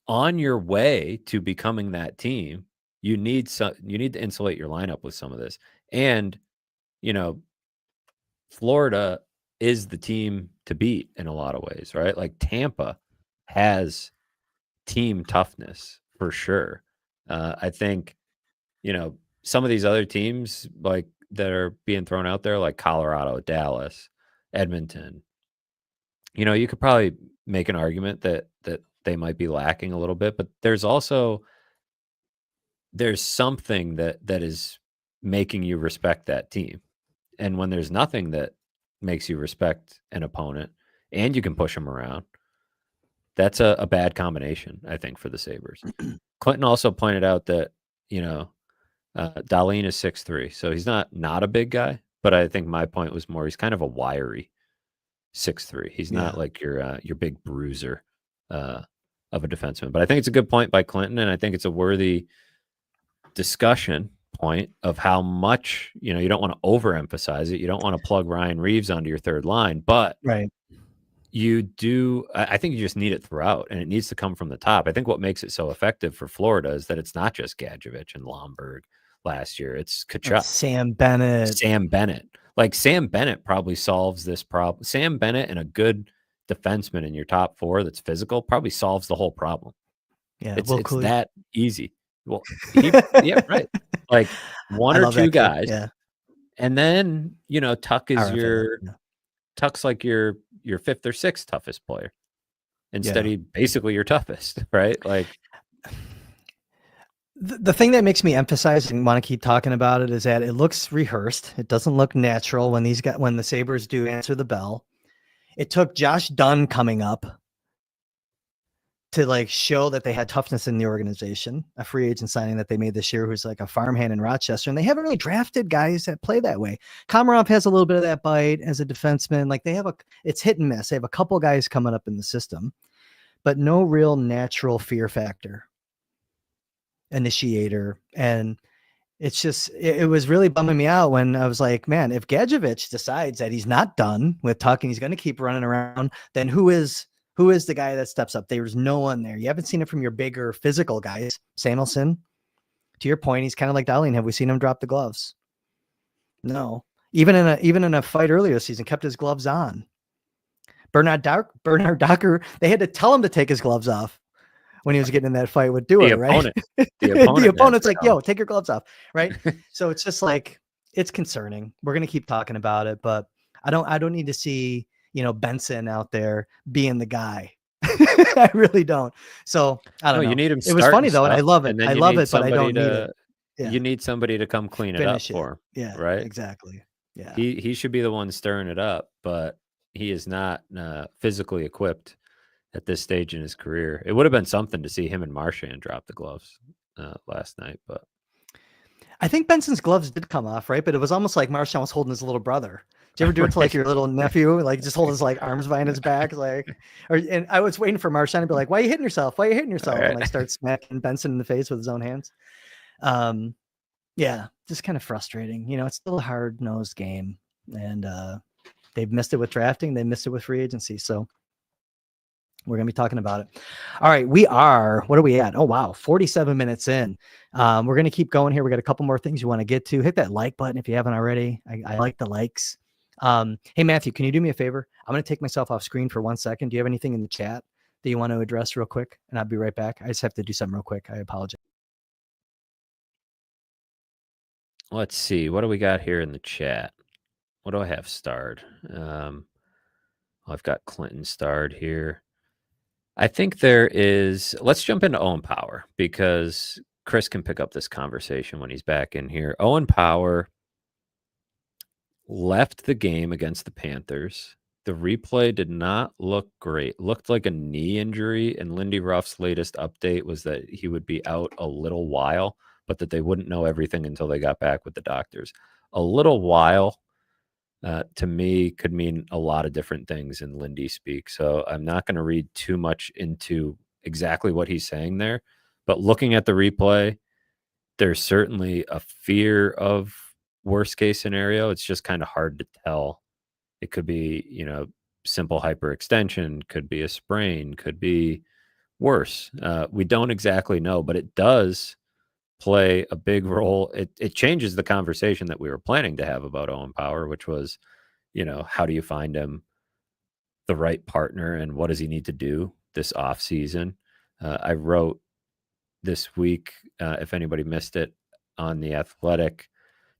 on your way to becoming that team, you need to insulate your lineup with some of this. And, Florida is the team to beat in a lot of ways, right? Like Tampa has team toughness for sure. I think, some of these other teams like that are being thrown out there, like Colorado, Dallas, Edmonton, you could probably make an argument that they might be lacking a little bit, but there's something that is making you respect that team. And when there's nothing that makes you respect an opponent and you can push them around, that's a bad combination, I think, for the Sabres. Clinton also pointed out that, Dahlin is 6'3", so he's not a big guy, but I think my point was more he's kind of a wiry 6'3". He's not like your big bruiser of a defenseman. But I think it's a good point by Clinton, and I think it's a worthy discussion point of how much, you don't want to overemphasize it. You don't want to plug Ryan Reeves onto your third line, but right. I think you just need it throughout, and it needs to come from the top. I think what makes it so effective for Florida is that it's not just Gadjevich and Lomberg last year. It's Kachuk. Sam Bennett. Like Sam Bennett probably solves this problem. Sam Bennett and a good defenseman in your top four that's physical probably solves the whole problem. Yeah, It's cool. that easy. Well, yeah, right. Like one or two guys. Yeah. And then, Tuck is RFA, Tuck's like your fifth or sixth toughest player. Instead, he basically your toughest, right? Like the thing that makes me emphasize and want to keep talking about it is that it looks rehearsed. It doesn't look natural when the Sabres do answer the bell. It took Josh Dunn coming up to like show that they had toughness in the organization, a free agent signing that they made this year, who's like a farmhand in Rochester. And they haven't really drafted guys that play that way. Komarov has a little bit of that bite as a defenseman. Like it's hit and miss. They have a couple guys coming up in the system, but no real natural fear factor initiator. And it's just, it was really bumming me out when I was like, man, if Gadjevich decides that he's not done with Tuck and he's going to keep running around, then who is the guy that steps up? There's no one there. You haven't seen it from your bigger physical guys. Samuelson, to your point, he's kind of like Darlene. Have we seen him drop the gloves? No. Even in a fight earlier this season, kept his gloves on. Bernard Docker, they had to tell him to take his gloves off when he was getting in that fight with Dewar, right? The opponent's like, yo, take your gloves off, right? So it's just like, it's concerning. We're going to keep talking about it, but I don't need to see, Benson out there being the guy. I really don't. So I don't know. You need him. It was funny though, and I love it. I love it, but I don't need it. Yeah. You need somebody to come clean it up for him. Yeah, right. Exactly. Yeah. He should be the one stirring it up, but he is not physically equipped at this stage in his career. It would have been something to see him and Marchand drop the gloves last night, but I think Benson's gloves did come off, right? But it was almost like Marchand was holding his little brother. Did you ever do it to like your little nephew? Like just hold his like arms behind his back, and I was waiting for Marchand to be like, "Why are you hitting yourself? Why are you hitting yourself?" Right. And like start smacking Benson in the face with his own hands. Yeah, just kind of frustrating. It's still a hard-nosed game, and they've missed it with drafting. They missed it with free agency. So we're going to be talking about it. All right. What are we at? Oh, wow. 47 minutes in. We're going to keep going here. We got a couple more things you want to get to. Hit that like button if you haven't already. I like the likes. Hey, Matthew, can you do me a favor? I'm going to take myself off screen for 1 second. Do you have anything in the chat that you want to address real quick? And I'll be right back. I just have to do something real quick. I apologize. Let's see. What do we got here in the chat? What do I have starred? I've got Clinton starred here. I think let's jump into Owen Power because Kris can pick up this conversation when he's back in here. Owen Power left the game against the Panthers. The replay did not look great. Looked like a knee injury, and Lindy Ruff's latest update was that he would be out a little while, but that they wouldn't know everything until they got back with the doctors. A little while, to me, could mean a lot of different things in Lindy speak. So I'm not going to read too much into exactly what he's saying there. But looking at the replay, there's certainly a fear of worst case scenario. It's just kind of hard to tell. It could be, simple hyperextension, could be a sprain, could be worse. We don't exactly know, but it does play a big role. It changes the conversation that we were planning to have about Owen Power, which was, how do you find him the right partner and what does he need to do this off season? I wrote this week, if anybody missed it, on The Athletic,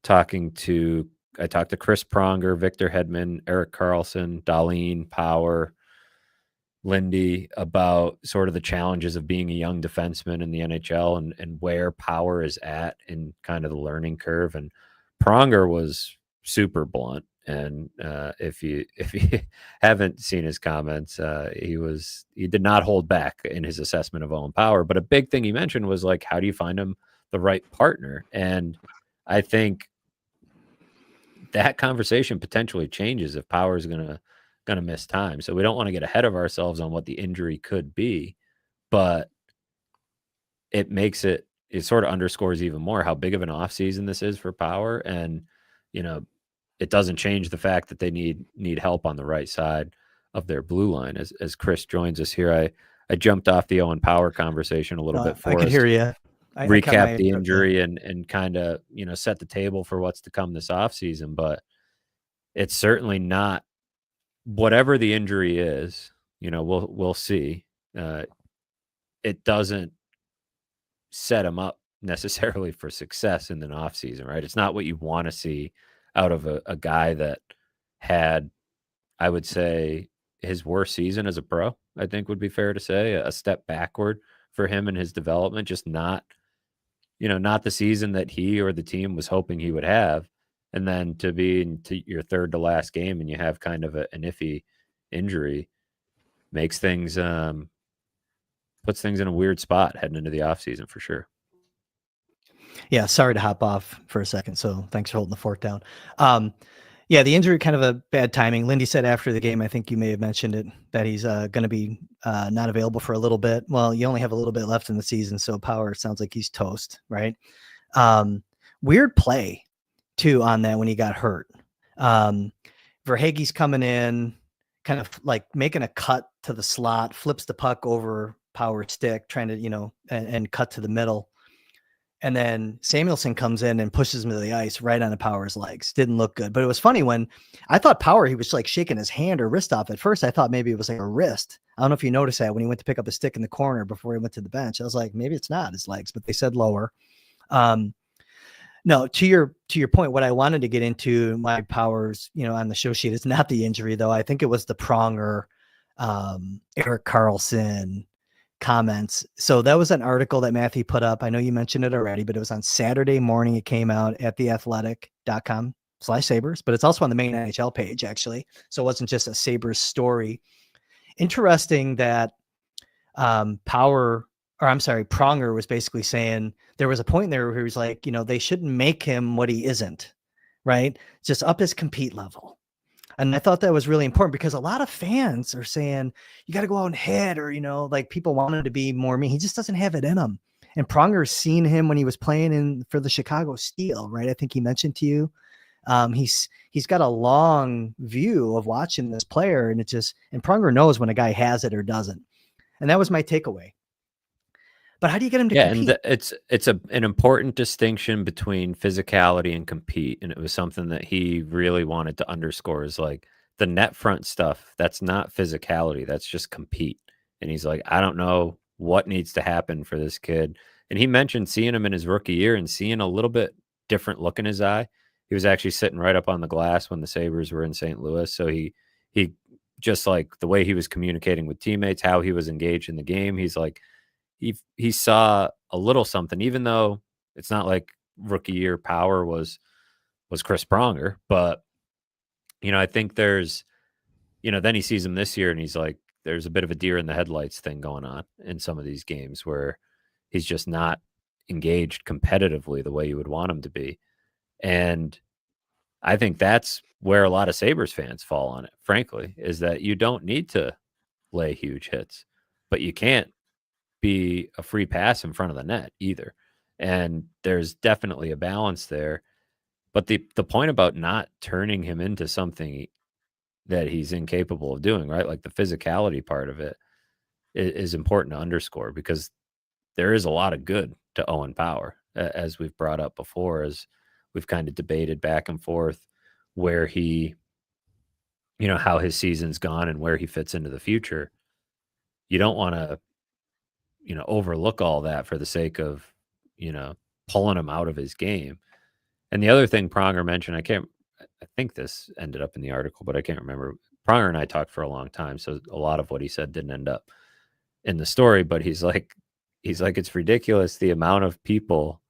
I talked to Chris Pronger, Victor Hedman, Eric Carlson, Darlene, Power, Lindy about sort of the challenges of being a young defenseman in the NHL and where Power is at in kind of the learning curve. And Pronger was super blunt. And if you haven't seen his comments, he did not hold back in his assessment of Owen Power. But a big thing he mentioned was like, how do you find him the right partner? And I think that conversation potentially changes if Power is gonna miss time. So we don't want to get ahead of ourselves on what the injury could be, but it sort of underscores even more how big of an offseason this is for Power. And, it doesn't change the fact that they need help on the right side their blue line. As Kris joins us here, I jumped off the Owen Power conversation a little bit I for could us. hear you. I kept Recap my the ear up there. injury and kind of, set the table for what's to come this offseason. But it's certainly not, whatever the injury is, we'll see. It doesn't set him up necessarily for success in an offseason, right? It's not what you want to see out of a guy that had, I would say, his worst season as a pro, I think would be fair to say, a step backward for him in his development, just not the season that he or the team was hoping he would have. And then to be into your third to last game and you have kind of an iffy injury makes things, puts things in a weird spot heading into the offseason for sure. Yeah, sorry to hop off for a second. So thanks for holding the fort down. Yeah, the injury, kind of a bad timing. Lindy said after the game, I think you may have mentioned it, that he's going to be not available for a little bit. Well, you only have a little bit left in the season, so Power sounds like he's toast, right? Weird play, too, on that when he got hurt. Verhaeghe's coming in, kind of like making a cut to the slot, flips the puck over Power's stick, trying to, and cut to the middle. And then Samuelson comes in and pushes him to the ice right on Power's legs. Didn't look good. But it was funny when I thought Power, he was like shaking his hand or wrist off. At first, I thought maybe it was like a wrist. I don't know if you noticed that when he went to pick up a stick in the corner before he went to the bench. I was like, maybe it's not his legs, but they said lower. No, to your point, what I wanted to get into, my Powers, on the show sheet, is not the injury, though. I think it was the Pronger, Erik Karlsson comments. So that was an article that Matthew put up. I know you mentioned it already, but it was on Saturday morning. It came out at theathletic.com/Sabres, but it's also on the main NHL page, actually. So it wasn't just a Sabres story. Interesting that Pronger was basically saying there was a point there where he was like, they shouldn't make him what he isn't, right? Just up his compete level. And I thought that was really important because a lot of fans are saying, you got to go out and hit, or, like people want him to be more mean. He just doesn't have it in him. And Pronger's seen him when he was playing for the Chicago Steel, right? I think he mentioned to you. He's got a long view of watching this player, and and Pronger knows when a guy has it or doesn't. And that was my takeaway. But how do you get him to compete? And it's an important distinction between physicality and compete. And it was something that he really wanted to underscore, is like the net front stuff. That's not physicality. That's just compete. And he's like, I don't know what needs to happen for this kid. And he mentioned seeing him in his rookie year and seeing a little bit different look in his eye. He was actually sitting right up on the glass when the Sabres were in St. Louis. So he just, like the way he was communicating with teammates, how he was engaged in the game. He's like, he saw a little something, even though it's not like rookie year Power was Kris Pronger. But, I think there's, then he sees him this year and he's like, there's a bit of a deer in the headlights thing going on in some of these games where he's just not engaged competitively the way you would want him to be. And I think that's where a lot of Sabres fans fall on it, frankly, is that you don't need to lay huge hits, but you can't be a free pass in front of the net either. And there's definitely a balance there. But the point about not turning him into something that he's incapable of doing, right? Like the physicality part of it is important to underscore, because there is a lot of good to Owen Power, as we've brought up before, as we've kind of debated back and forth where he, how his season's gone and where he fits into the future. You don't want to, overlook all that for the sake of, pulling him out of his game. And the other thing Pronger mentioned, I think this ended up in the article, but I can't remember. Pronger and I talked for a long time, so a lot of what he said didn't end up in the story, but he's like, it's ridiculous the amount of people,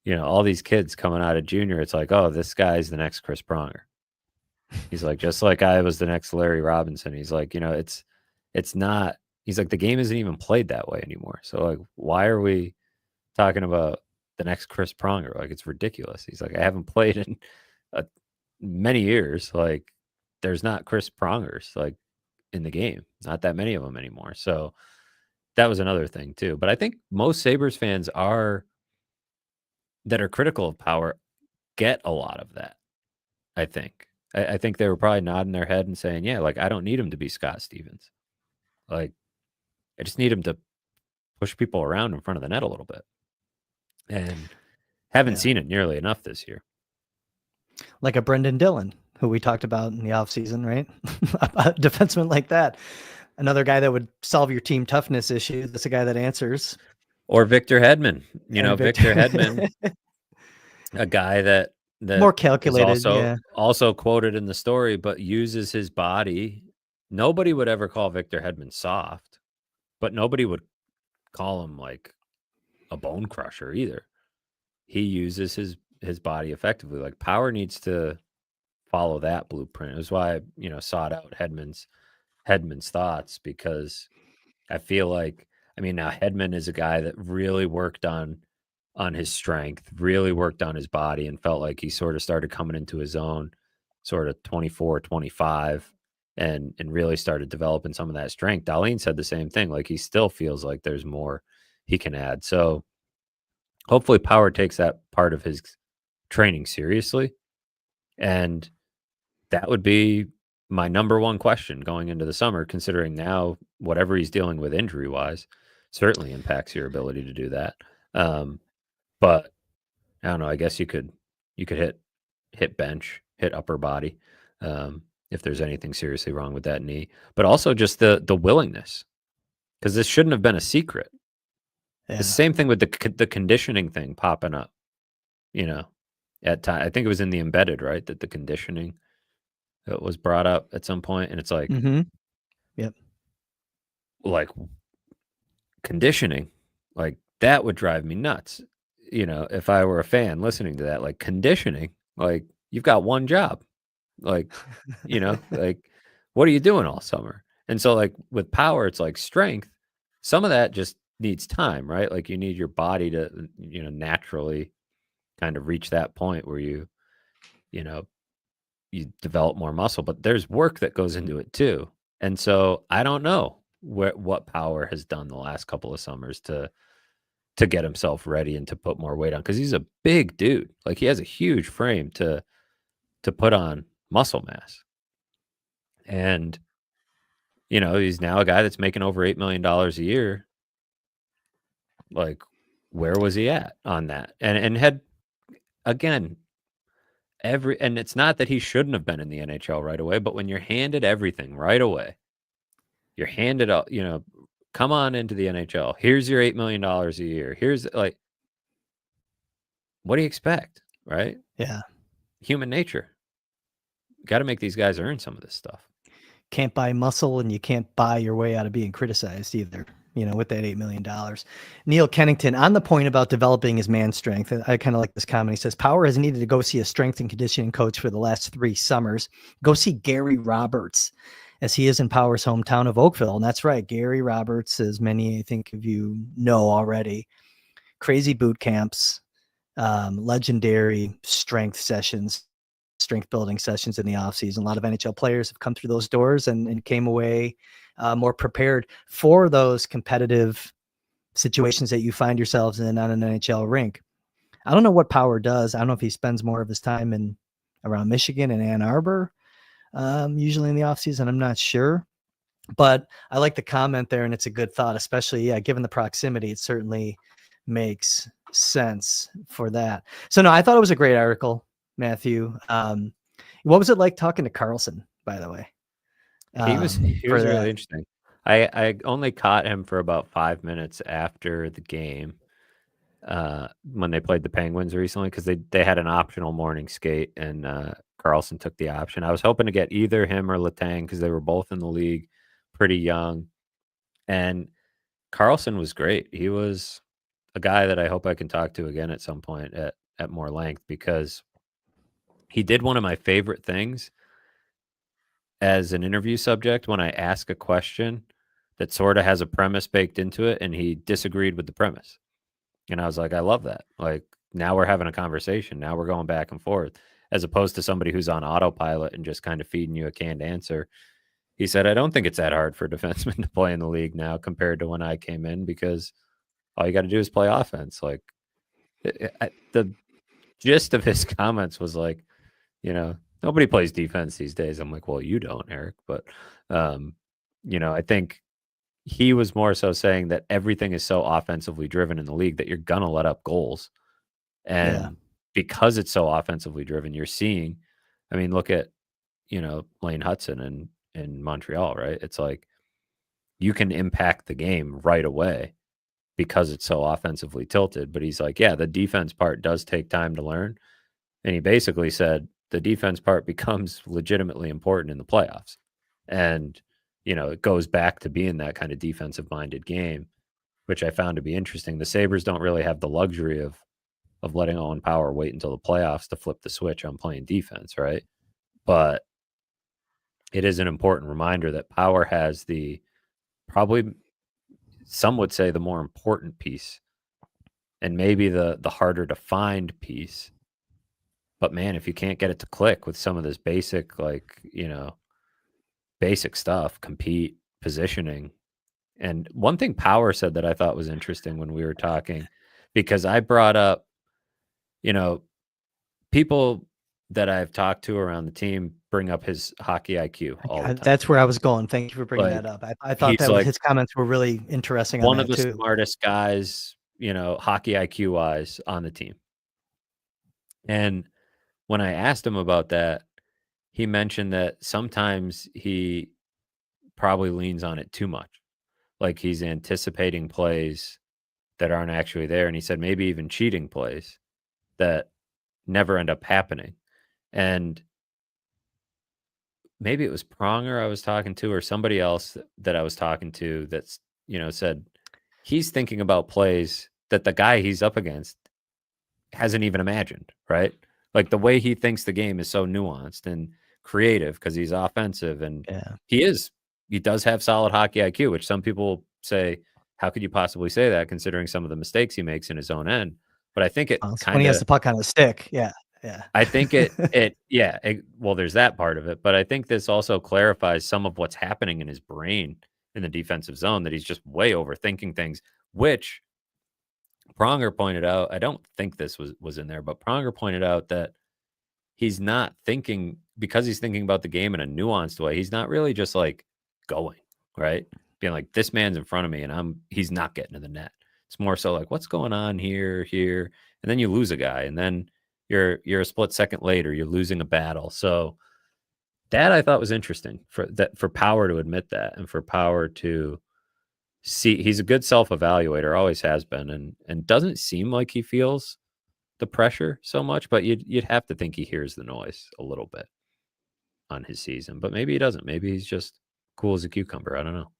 all these kids coming out of junior. It's like, oh, this guy's the next Kris Pronger. He's like, just like I was the next Larry Robinson. He's like, it's not, he's like, the game isn't even played that way anymore. So like, why are we talking about the next Kris Pronger? Like, it's ridiculous. He's like, I haven't played in many years. Like, there's not Kris Prongers like in the game, not that many of them anymore. So that was another thing too. But I think most Sabres fans that are critical of Power get a lot of that, I think. I think they were probably nodding their head and saying, yeah, like, I don't need him to be Scott Stevens. Like, I just need him to push people around in front of the net a little bit. And haven't seen it nearly enough this year. Like a Brendan Dillon, who we talked about in the offseason, right? A defenseman like that. Another guy that would solve your team toughness issue. That's a guy that answers. Or Victor Hedman. Victor Hedman, a guy that more calculated, is also quoted in the story, but uses his body. Nobody would ever call Victor Hedman soft, but nobody would call him like a bone crusher either. He uses his body effectively. Like, Power needs to follow that blueprint. It was why I, sought out Hedman's thoughts, because I feel like, now Hedman is a guy that really worked on his strength, really worked on his body, and felt like he sort of started coming into his own sort of 24, 25, and really started developing some of that strength. Darlene said the same thing. Like, he still feels like there's more he can add. So hopefully Power takes that part of his training seriously. And that would be my number one question going into the summer, considering now whatever he's dealing with injury wise certainly impacts your ability to do that. But I don't know. I guess you could hit bench, hit upper body, if there's anything seriously wrong with that knee. But also just the willingness, because this shouldn't have been a secret. Yeah. It's the same thing with the conditioning thing popping up. At time, I think it was in the embedded, right, that the conditioning that was brought up at some point, and it's like, yep, like conditioning, like that would drive me nuts. If I were a fan listening to that, like conditioning, like you've got one job, like, like what are you doing all summer? And so like with Power, it's like strength. Some of that just needs time, right? Like you need your body to, naturally kind of reach that point where you develop more muscle, but there's work that goes into it too. And so I don't know what Power has done the last couple of summers to get himself ready and to put more weight on, because he's a big dude. Like, he has a huge frame to put on muscle mass. And, he's now a guy that's making over $8 million a year. Like, where was he at on that? And had, again, and it's not that he shouldn't have been in the NHL right away, but when you're handed everything right away, you're handed up, come on into the NHL. Here's your $8 million a year. Here's, like, what do you expect, right? Yeah. Human nature. Got to make these guys earn some of this stuff. Can't buy muscle, and you can't buy your way out of being criticized either, with that $8 million. Neil Kennington, on the point about developing his man strength, I kind of like this comment. He says, Power has needed to go see a strength and conditioning coach for the last 3 summers. Go see Gary Roberts, as he is in Power's hometown of Oakville. And that's right. Gary Roberts, as many, I think, of you know already, crazy boot camps, legendary strength sessions, strength building sessions in the offseason. A lot of NHL players have come through those doors and came away more prepared for those competitive situations that you find yourselves in on an NHL rink. I don't know what Power does. I don't know if he spends more of his time around Michigan and Ann Arbor, usually in the offseason. I'm not sure, but I like the comment there, and it's a good thought, especially, given the proximity. It certainly makes sense for that. So no, I thought it was a great article, Matthew. What was it like talking to Carlson, by the way? He was really interesting. I only caught him for about 5 minutes after the game, when they played the Penguins recently, because they had an optional morning skate, and Carlson took the option. I was hoping to get either him or Letang, because they were both in the league, pretty young. And Carlson was great. He was a guy that I hope I can talk to again at some point at more length, because he did one of my favorite things as an interview subject when I ask a question that sort of has a premise baked into it, and he disagreed with the premise. And I was like, I love that. Like, now we're having a conversation. Now we're going back and forth, as opposed to somebody who's on autopilot and just kind of feeding you a canned answer. He said, I don't think it's that hard for defensemen to play in the league now compared to when I came in, because all you got to do is play offense. Like, the gist of his comments was like, Nobody plays defense these days. I'm like, well, you don't, Eric. But, I think he was more so saying that everything is so offensively driven in the league that you're going to let up goals. And because it's so offensively driven, you're seeing, I mean, look at, Lane Hudson in Montreal, right? It's like you can impact the game right away because it's so offensively tilted. But he's like, yeah, the defense part does take time to learn. And he basically said the defense part becomes legitimately important in the playoffs. And, it goes back to being that kind of defensive minded game, which I found to be interesting. The Sabres don't really have the luxury of letting Owen Power wait until the playoffs to flip the switch on playing defense, right? But it is an important reminder that Power has the probably, some would say, the more important piece and maybe the harder to find piece. But man, if you can't get it to click with some of this basic, basic stuff, compete, positioning. And one thing Power said that I thought was interesting when we were talking, because I brought up, people that I've talked to around the team bring up his hockey IQ all the time. That's where I was going. Thank you for bringing that up. I thought that his comments were really interesting. One of the smartest guys, hockey IQ wise on the team. And when I asked him about that, he mentioned that sometimes he probably leans on it too much. Like he's anticipating plays that aren't actually there. And he said maybe even cheating plays that never end up happening. And maybe it was Pronger I was talking to or somebody else that I was talking to that's, said he's thinking about plays that the guy he's up against hasn't even imagined, right? Like the way he thinks the game is so nuanced and creative because he's offensive and he does have solid hockey IQ, which some people say, how could you possibly say that considering some of the mistakes he makes in his own end? But I think it kind of, when he has the puck on the stick. Yeah. I think well, there's that part of it, but I think this also clarifies some of what's happening in his brain in the defensive zone, that he's just way overthinking things, which Pronger pointed out. I don't think this was in there, but Pronger pointed out that he's not thinking, because he's thinking about the game in a nuanced way. He's not really just like going, right? Being like, this man's in front of me and he's not getting to the net. It's more so like, what's going on here, and then you lose a guy, and then you're a split second later, you're losing a battle. So that I thought was interesting for Power to admit that, and for Power to see he's a good self-evaluator, always has been, and doesn't seem like he feels the pressure so much, but you'd have to think he hears the noise a little bit on his season, but maybe he doesn't. Maybe he's just cool as a cucumber. I don't know.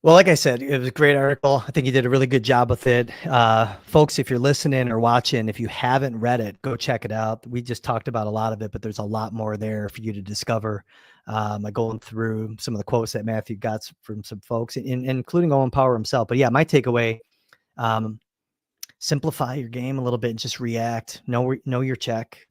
Well, like I said, it was a great article. I think you did a really good job with it. Folks, if you're listening or watching, if you haven't read it, go check it out. We just talked about a lot of it, but there's a lot more there for you to discover. Going through some of the quotes that Matthew got from some folks, including Owen Power himself. But yeah, my takeaway, simplify your game a little bit and just react, know your check,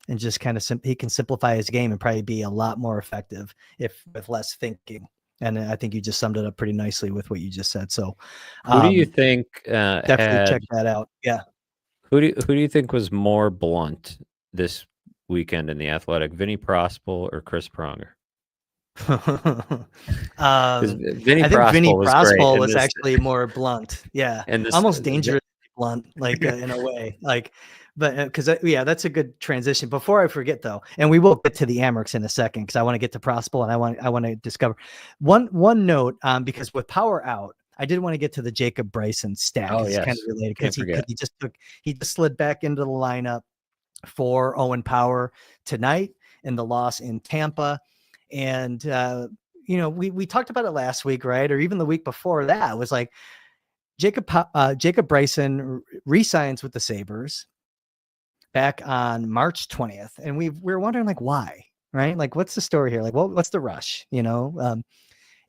and just kind of he can simplify his game and probably be a lot more effective with less thinking. And I think you just summed it up pretty nicely with what you just said. So who do you think definitely check that out? Yeah. Who do you think was more blunt this weekend in the Athletic, Vinny Prospal or Chris Pronger? I think Vinny Prospal was actually more blunt. Yeah. And almost dangerously blunt, like in a way, like, but because that's a good transition. Before I forget though, and we will get to the Amerks in a second, because I want to get to Prospal and I want to discover one note, because with Power out, I did want to get to the Jacob Bryson stat. Oh, it's kind of related because he just slid back into the lineup for Owen Power tonight in the loss in Tampa. And we talked about it last week, right? Or even the week before that. It was like Jacob Bryson re-signs with the Sabres back on March 20th. And we were wondering, like, why, right? Like, what's the story here? Like, what's the rush,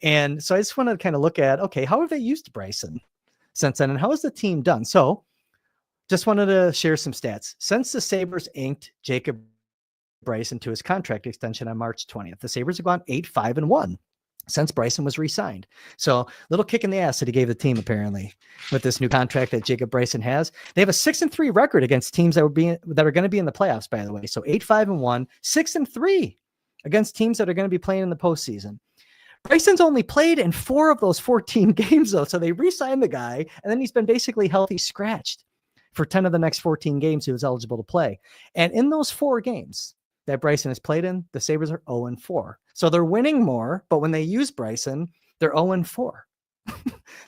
And so I just want to kind of look at, okay, how have they used Bryson since then? And how has the team done? So just wanted to share some stats. Since the Sabres inked Jacob Bryson to his contract extension on March 20th, the Sabres have gone 8-5-1. since Bryson was re-signed. So little kick in the ass that he gave the team apparently with this new contract that Jacob Bryson has. They have a 6-3 record against teams that are going to be in the playoffs, by the way. So 8-5-1, 6-3 against teams that are going to be playing in the postseason. Bryson's only played in 4 of those 14 games though. So they re-signed the guy and then he's been basically healthy scratched for 10 of the next 14 games he was eligible to play. And in those 4 games that Bryson has played in, the Sabres are 0-4. So they're winning more, but when they use Bryson, they're 0-4.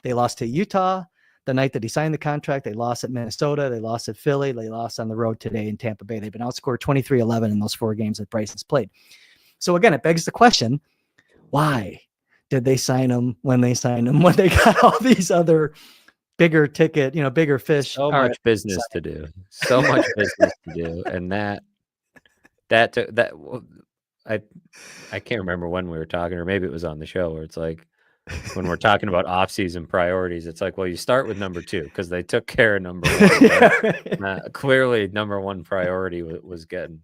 They lost to Utah the night that he signed the contract. They lost at Minnesota. They lost at Philly. They lost on the road today in Tampa Bay. They've been outscored 23-11 in those 4 games that Bryson's played. So again, it begs the question, why did they sign him when they signed him, when they got all these other bigger ticket, bigger fish? So much business to do. So much business to do. And I can't remember when we were talking, or maybe it was on the show where it's like, when we're talking about off-season priorities, it's like, well, you start with number 2 because they took care of number 1. Right? Clearly, number 1 priority was getting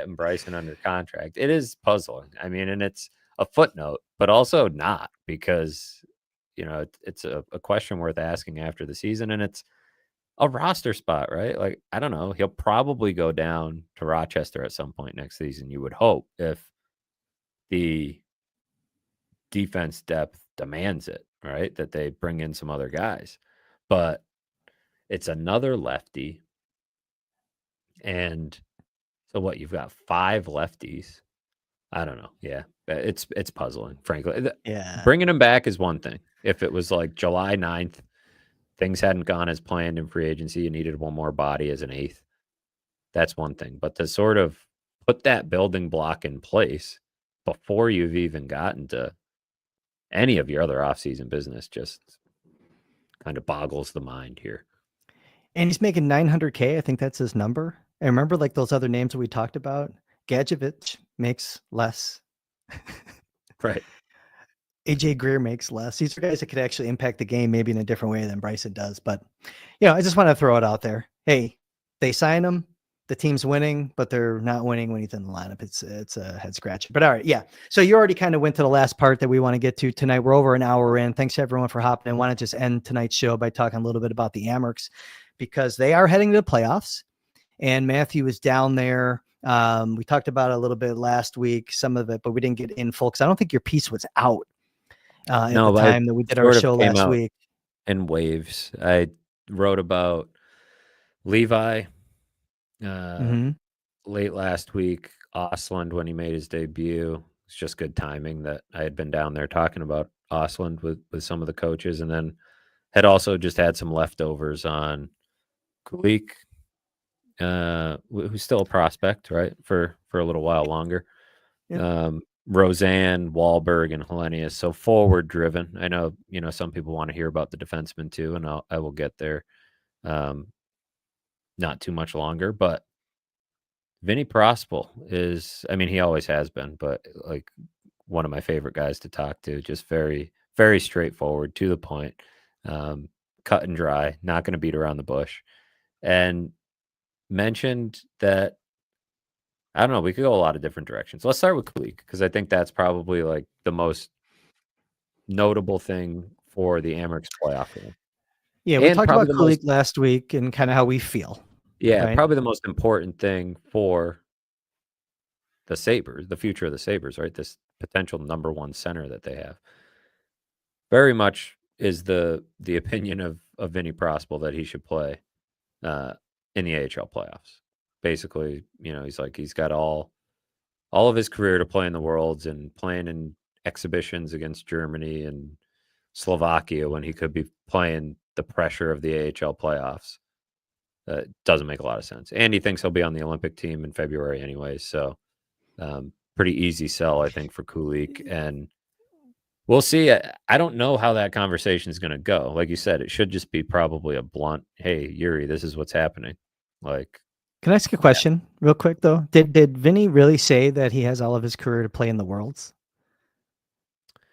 Bryson under contract. It is puzzling. I mean, and it's a footnote, but also not, because it's a question worth asking after the season, and it's a roster spot, right? Like, I don't know. He'll probably go down to Rochester at some point next season, you would hope, if the defense depth demands it, right? That they bring in some other guys. But it's another lefty. And so what, you've got 5 lefties. I don't know. Yeah. It's puzzling, frankly. Yeah. Bringing him back is one thing. If it was like July 9th, things hadn't gone as planned in free agency, you needed one more body as an 8th, that's one thing. But to sort of put that building block in place before you've even gotten to any of your other offseason business just kind of boggles the mind here. And he's making $900K. I think that's his number. I remember like those other names that we talked about. Gadjevich makes less. Right. AJ Greer makes less. These are guys that could actually impact the game maybe in a different way than Bryson does. But, I just want to throw it out there. Hey, they sign him. The team's winning, but they're not winning when he's in the lineup. It's a head scratcher. But all right, yeah. So you already kind of went to the last part that we want to get to tonight. We're over an hour in. Thanks everyone for hopping in. I want to just end tonight's show by talking a little bit about the Amerks, because they are heading to the playoffs. And Matthew is down there. We talked about it a little bit last week, some of it, but we didn't get in full because I don't think your piece was out at the time that we did our show last week. In waves, I wrote about Levi late last week, Osland when he made his debut. It's just good timing that I had been down there talking about Osland with some of the coaches, and then had also just had some leftovers on Kulik, who's still a prospect, right, for a little while longer. Yeah. Roseanne, Wahlberg, and Hellenius. So forward driven. I know, some people want to hear about the defensemen too, and I will get there not too much longer. But Vinny Prospal is, he always has been, but like one of my favorite guys to talk to. Just very, very straightforward, to the point, cut and dry, not going to beat around the bush. And mentioned that, I don't know, we could go a lot of different directions. Let's start with Kulik, because I think that's probably like the most notable thing for the Amerks playoff game. Yeah, we talked about Kulik last week and kind of how we feel. Yeah, right? Probably the most important thing for the Sabres, the future of the Sabres, right? This potential number 1 center that they have. Very much is the opinion of Vinny Prospal that he should play in the AHL playoffs. Basically, he's got all of his career to play in the Worlds and playing in exhibitions against Germany and Slovakia when he could be playing the pressure of the AHL playoffs. Doesn't make a lot of sense. And he thinks he'll be on the Olympic team in February anyways. So pretty easy sell, I think, for Kulik. And we'll see. I don't know how that conversation is going to go. Like you said, it should just be probably a blunt, hey, Yuri, this is what's happening. Like, can I ask a question real quick, though? Did Vinny really say that he has all of his career to play in the Worlds?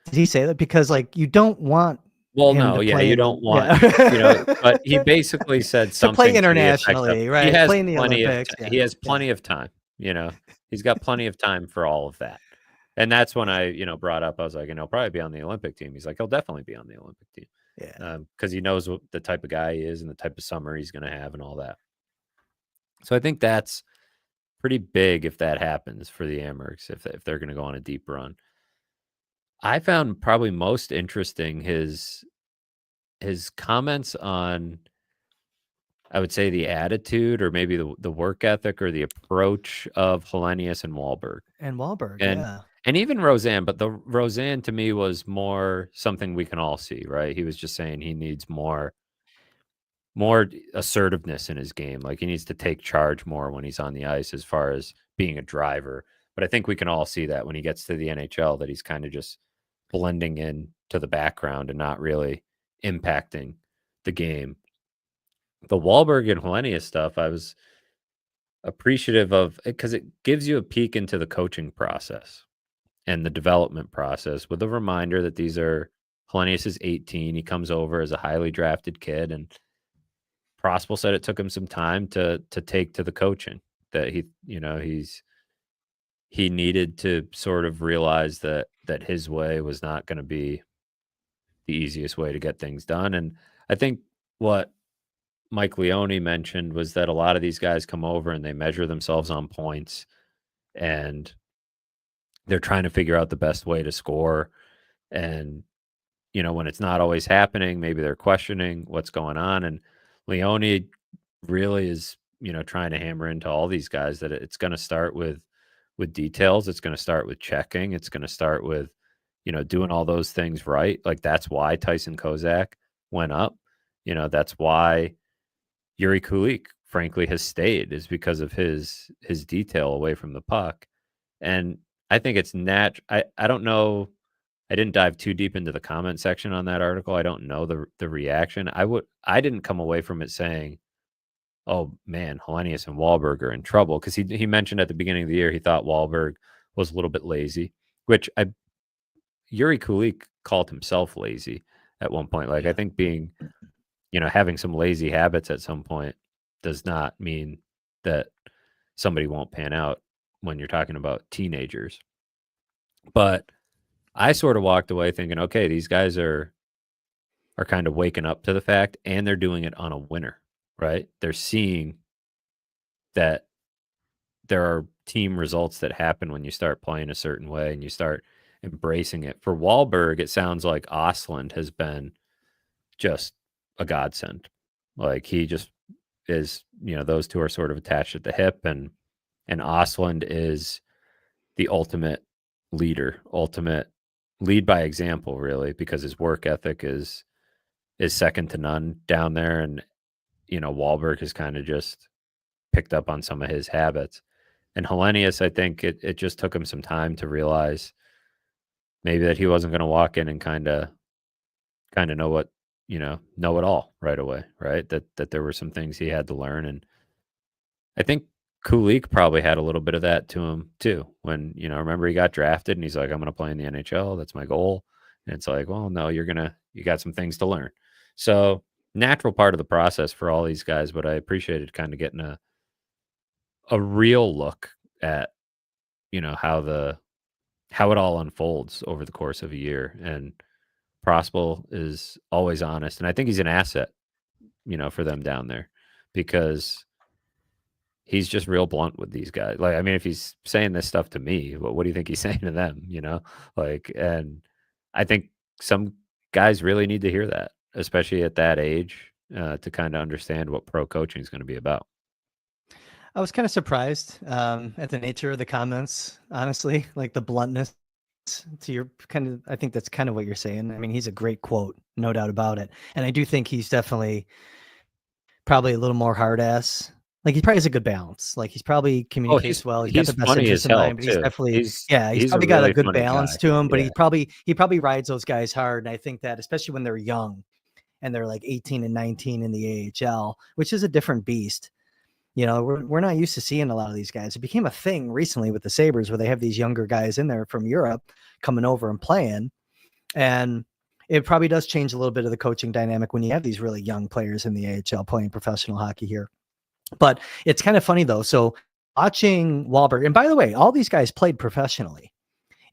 Did he say that? Because, like, you don't want... Well, no, yeah, you don't want, but he basically said something to play internationally, right? He has play in the plenty Olympics. he has plenty of time, he's got plenty of time for all of that. And that's when I, brought up, I was like, he'll probably be on the Olympic team. He's like, he'll definitely be on the Olympic team. Yeah. Because he knows what the type of guy he is and the type of summer he's going to have and all that. So I think that's pretty big if that happens for the Amherst, if they're going to go on a deep run. I found probably most interesting his comments on, I would say, the attitude or maybe the work ethic or the approach of Hellenius and Wahlberg. And Wahlberg, And yeah. and even Roseanne, but the Roseanne to me was more something we can all see, right? He was just saying he needs more assertiveness in his game. Like he needs to take charge more when he's on the ice as far as being a driver. But I think we can all see that when he gets to the NHL that he's kind of just blending in to the background and not really impacting the game. The Wahlberg and Hellenius stuff, I was appreciative of because it gives you a peek into the coaching process and the development process with a reminder that Hellenius is 18. He comes over as a highly drafted kid, and Prospel said it took him some time to take to the coaching, that he needed to sort of realize that his way was not going to be the easiest way to get things done. And I think what Mike Leone mentioned was that a lot of these guys come over and they measure themselves on points and they're trying to figure out the best way to score. And, when it's not always happening, maybe they're questioning what's going on. And Leone really is, trying to hammer into all these guys that it's going to start with details. It's going to start with checking. It's going to start with, doing all those things right. Like that's why Tyson Kozak went up. That's why Yuri Kulik, frankly, has stayed, is because of his detail away from the puck. And I think it's I don't know. I didn't dive too deep into the comment section on that article. I don't know the reaction. I didn't come away from it saying, oh man, Hellenius and Wahlberg are in trouble, because he mentioned at the beginning of the year he thought Wahlberg was a little bit lazy, which Yuri Kulik called himself lazy at one point. Like I think being, having some lazy habits at some point does not mean that somebody won't pan out when you're talking about teenagers. But I sort of walked away thinking, okay, these guys are kind of waking up to the fact, and they're doing it on a winner, right? They're seeing that there are team results that happen when you start playing a certain way and you start embracing it. For Wahlberg, it sounds like Osland has been just a godsend. Like he just is, those two are sort of attached at the hip, and Osland is the ultimate leader, ultimate lead by example, really, because his work ethic is second to none down there. And, Wahlberg has kind of just picked up on some of his habits. And Hellenius, I think it just took him some time to realize maybe that he wasn't going to walk in and kind of know it all right away, right? That there were some things he had to learn. And I think Kulik probably had a little bit of that to him too. When, remember he got drafted and he's like, I'm going to play in the NHL. That's my goal. And it's like, well, no, you got some things to learn. So natural part of the process for all these guys, but I appreciated kind of getting a real look at, how it all unfolds over the course of a year. And Prospel is always honest. And I think he's an asset, for them down there, because he's just real blunt with these guys. Like, I mean, if he's saying this stuff to me, what do you think he's saying to them? And I think some guys really need to hear that, especially at that age, to kind of understand what pro coaching is going to be about. I was kind of surprised at the nature of the comments, honestly, like the bluntness to your I think that's kind of what you're saying. I mean, he's a great quote, no doubt about it. And I do think he's definitely probably a little more hard ass. Like he probably has a good balance. Like he's probably communicates well. He's got the best interest in mind, but he's definitely, he's probably got a good balance to him, but he probably rides those guys hard. And I think that especially when they're young and they're like 18 and 19 in the AHL, which is a different beast. We're not used to seeing a lot of these guys. It became a thing recently with the Sabres where they have these younger guys in there from Europe coming over and playing. And it probably does change a little bit of the coaching dynamic when you have these really young players in the AHL playing professional hockey here. But it's kind of funny though. So watching Wahlberg, and by the way, all these guys played professionally.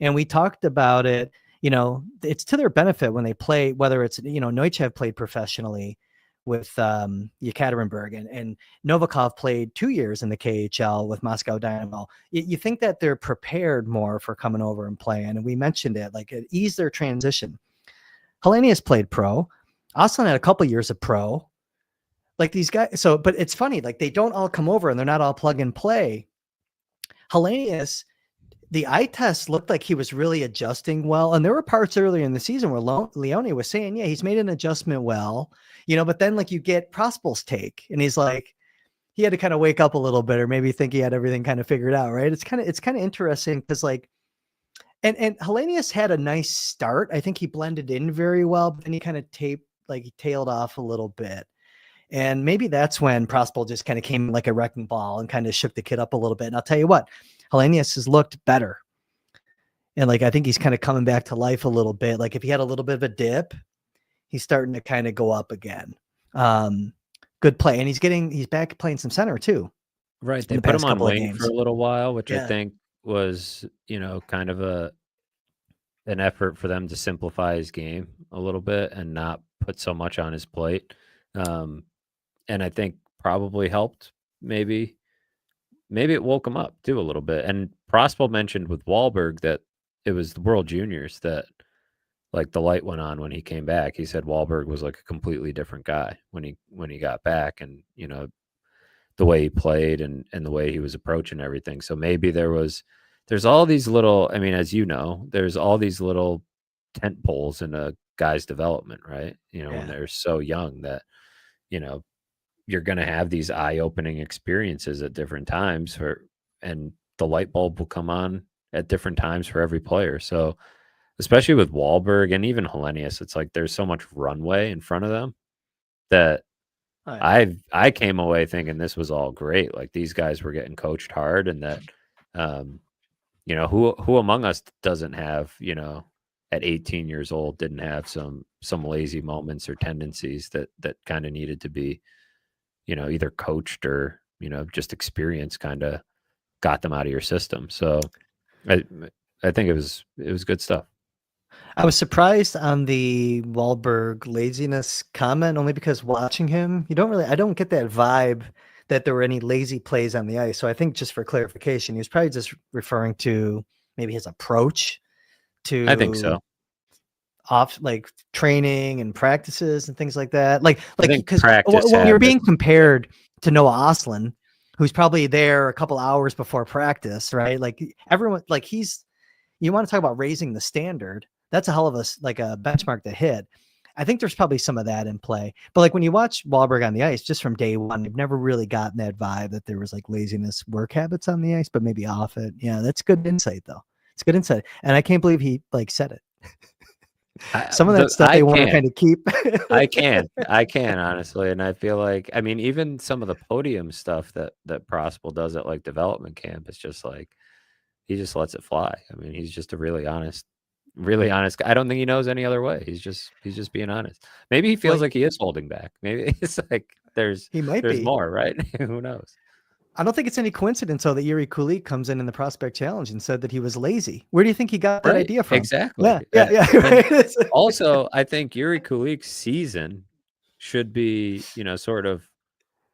And we talked about it, it's to their benefit when they play, whether it's, Neuchav played professionally with Yekaterinburg, and Novikov played 2 years in the KHL with Moscow Dynamo. You think that they're prepared more for coming over and playing. And we mentioned it, like it eased their transition. Hellenius played pro. Aslan had a couple years of pro. Like these guys. So, but it's funny, like they don't all come over and they're not all plug and play. Hellenius, the eye test looked like he was really adjusting well. And there were parts earlier in the season where Leone was saying, yeah, he's made an adjustment well, but then like you get Prospel's take and he's like, he had to kind of wake up a little bit or maybe think he had everything kind of figured out. Right. It's kind of interesting because like, and Hellenius had a nice start. I think he blended in very well, but then he kind of he tailed off a little bit. And maybe that's when Prospel just kind of came like a wrecking ball and kind of shook the kid up a little bit. And I'll tell you what, Hellenius has looked better. And like, I think he's kind of coming back to life a little bit. Like if he had a little bit of a dip, he's starting to kind of go up again. Good play. And he's back playing some center too. Right. They put him on wing for a little while, which I think was, kind of an effort for them to simplify his game a little bit and not put so much on his plate. And I think probably helped. Maybe it woke him up too a little bit. And Prospel mentioned with Wahlberg that it was the World Juniors that like the light went on when he came back. He said Wahlberg was like a completely different guy when he got back, and the way he played and the way he was approaching everything. So maybe there's all these little, I mean, as you know, there's all these little tent poles in a guy's development, right? When they're so young that, you're going to have these eye-opening experiences at different times and the light bulb will come on at different times for every player. So especially with Wahlberg and even Hellenius, it's like there's so much runway in front of them that I came away thinking this was all great. Like these guys were getting coached hard, and that, who among us doesn't have, at 18 years old, didn't have some lazy moments or tendencies that kind of needed to be, either coached or, just experience kind of got them out of your system. So I think it was good stuff. I was surprised on the Wahlberg laziness comment, only because watching him, I don't get that vibe that there were any lazy plays on the ice. So I think just for clarification, he was probably just referring to maybe his approach to, I think so, off like training and practices and things like that. Like because when you're being compared to Noah Ostlund, who's probably there a couple hours before practice, right? Like everyone, like you want to talk about raising the standard. That's a hell of a benchmark to hit. I think there's probably some of that in play. But like when you watch Wahlberg on the ice, just from day one, you've never really gotten that vibe that there was like laziness work habits on the ice, but maybe off it. Yeah, that's good insight though. It's good insight. And I can't believe he like said it. Some of that stuff they want to kind of keep. I can honestly. And I feel like, I mean, even some of the podium stuff that Prospel does at like development camp, it's just like, he just lets it fly. I mean, he's just a really honest guy. I don't think he knows any other way. He's just being honest. Maybe he feels like he is holding back. Maybe it's like there's more, right? Who knows? I don't think it's any coincidence though that Yuri Kulik comes in the prospect challenge and said that he was lazy. Where do you think he got that idea from? Exactly. Yeah. Right. Also, I think Yuri Kulik's season should be, sort of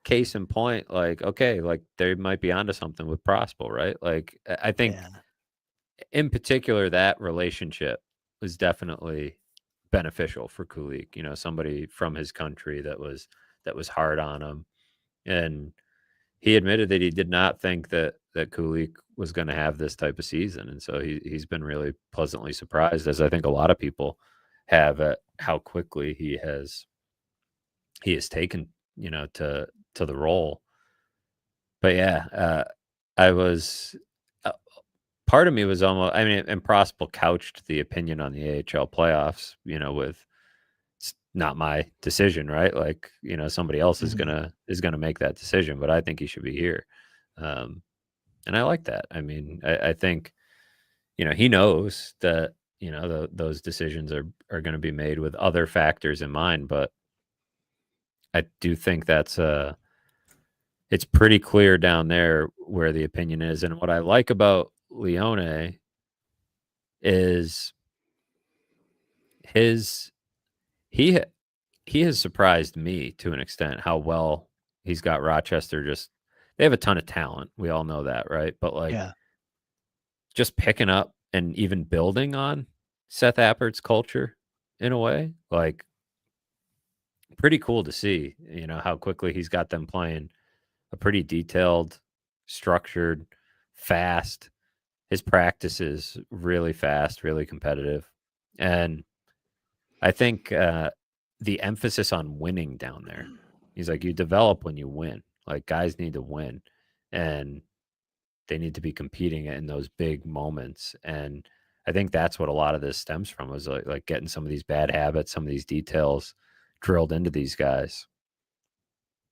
case in point. Like, okay, like they might be onto something with Prospel, right? Like, I think in particular that relationship was definitely beneficial for Kulik. Somebody from his country that was hard on him, and he admitted that he did not think that Kulik was going to have this type of season. And so he's been really pleasantly surprised, as I think a lot of people have, at how quickly he has taken, to the role. But yeah, I was, part of me was almost, I mean, and Prospel couched the opinion on the AHL playoffs, with, it's not my decision, right? Like, somebody else is gonna make that decision, but I think he should be here. And I like that. I mean, I think, he knows that, those decisions are going to be made with other factors in mind, but I do think that's it's pretty clear down there where the opinion is. And what I like about Leone is he has surprised me to an extent how well he's got Rochester. Just they have a ton of talent. We all know that, right? But like Yeah. just picking up and even building on Seth Appert's culture in a way, like pretty cool to see, how quickly he's got them playing a pretty detailed, structured, fast. His practice is really fast, really competitive. And I think the emphasis on winning down there, he's like, you develop when you win. Like guys need to win and they need to be competing in those big moments. And I think that's what a lot of this stems from, was like getting some of these bad habits, some of these details drilled into these guys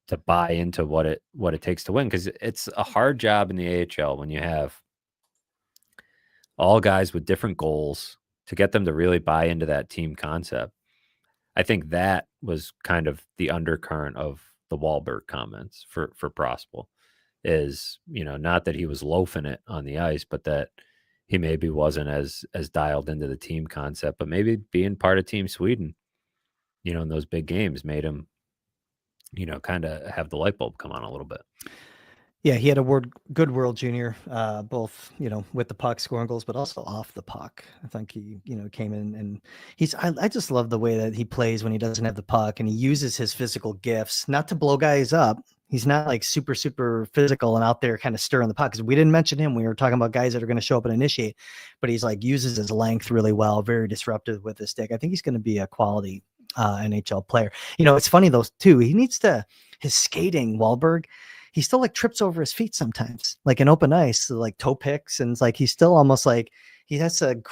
to buy into what it takes to win. Because it's a hard job in the AHL when you have all guys with different goals, to get them to really buy into that team concept. I think that was kind of the undercurrent of the Wahlberg comments for Prospel, is, not that he was loafing it on the ice, but that he maybe wasn't as dialed into the team concept, but maybe being part of Team Sweden, in those big games made him, kind of have the light bulb come on a little bit. Yeah, he had a good World Junior, both, with the puck scoring goals, but also off the puck. I think he, came in and I just love the way that he plays when he doesn't have the puck, and he uses his physical gifts not to blow guys up. He's not like super, super physical and out there kind of stirring the puck. Because we didn't mention him. We were talking about guys that are going to show up and initiate, but he's like uses his length really well, very disruptive with his stick. I think he's going to be a quality NHL player. It's funny though, too. He needs his skating, Wahlberg, he still like trips over his feet sometimes, like in open ice, like toe picks. And it's like, he's still almost like he has to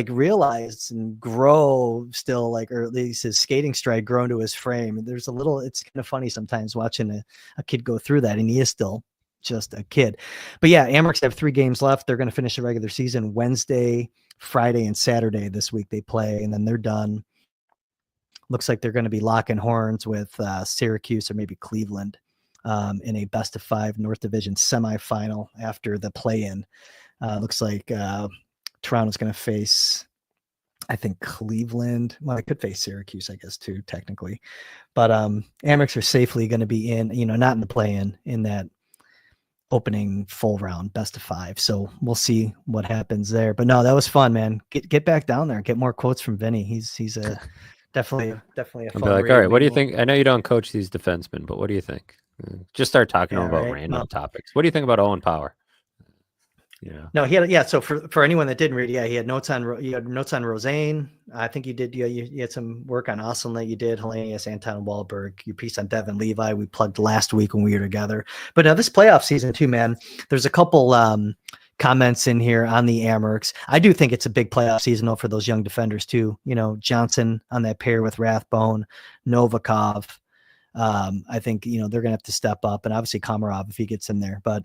realize and grow still, like, or at least his skating stride grow into his frame. And it's kind of funny sometimes watching a kid go through that. And he is still just a kid. But yeah, Amherst have 3 games left. They're going to finish the regular season Wednesday, Friday, and Saturday this week they play, and then they're done. Looks like they're going to be locking horns with Syracuse or maybe Cleveland in a best of 5 North Division semifinal after the play-in. Looks like Toronto's going to face, I think, Cleveland. Well, they could face Syracuse, I guess, too, technically. But Amerks are safely going to be in, not in the play-in, in that opening full round, best of 5. So we'll see what happens there. But no, that was fun, man. Get back down there. Get more quotes from Vinny. He's a definitely a fun. I'll be like, all right, what do you think? I know you don't coach these defensemen, but what do you think? Just start talking to him about random topics. What do you think about Owen Power? No, he had So for anyone that didn't read, he had notes on Rosane. I think you did. You had some work on Osselin. You did Hellenius, Anton Wahlberg. Your piece on Devin Levi we plugged last week when we were together. But now this playoff season too, man. There's a couple comments in here on the Amerks. I do think it's a big playoff season though for those young defenders too. Johnson on that pair with Rathbone, Novikov. I think, they're going to have to step up, and obviously Komarov if he gets in there, but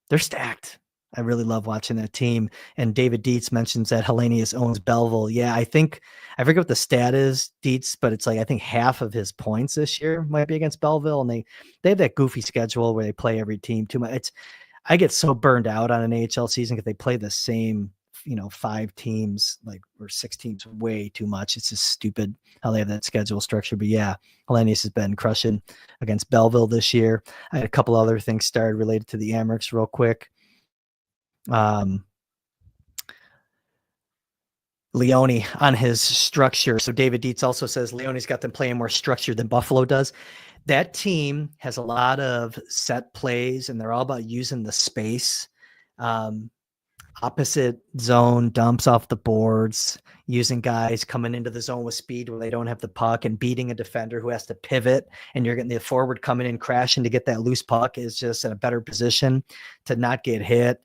they're stacked. I really love watching that team. And David Dietz mentions that Hellenius owns Belleville. Yeah, I forget what the stat is, Dietz, but it's like, I think half of his points this year might be against Belleville. And they have that goofy schedule where they play every team too much. I get so burned out on an AHL season because they play the same 5 teams, or 6 teams way too much. It's just stupid how they have that schedule structure. But yeah, Hellenius has been crushing against Belleville this year. I had a couple other things started related to the Amerks real quick. Leone on his structure. So David Dietz also says Leone's got them playing more structured than Buffalo does. That team has a lot of set plays, and they're all about using the space. Opposite zone dumps off the boards, using guys coming into the zone with speed where they don't have the puck, and beating a defender who has to pivot, and you're getting the forward coming in crashing to get that loose puck is just in a better position to not get hit.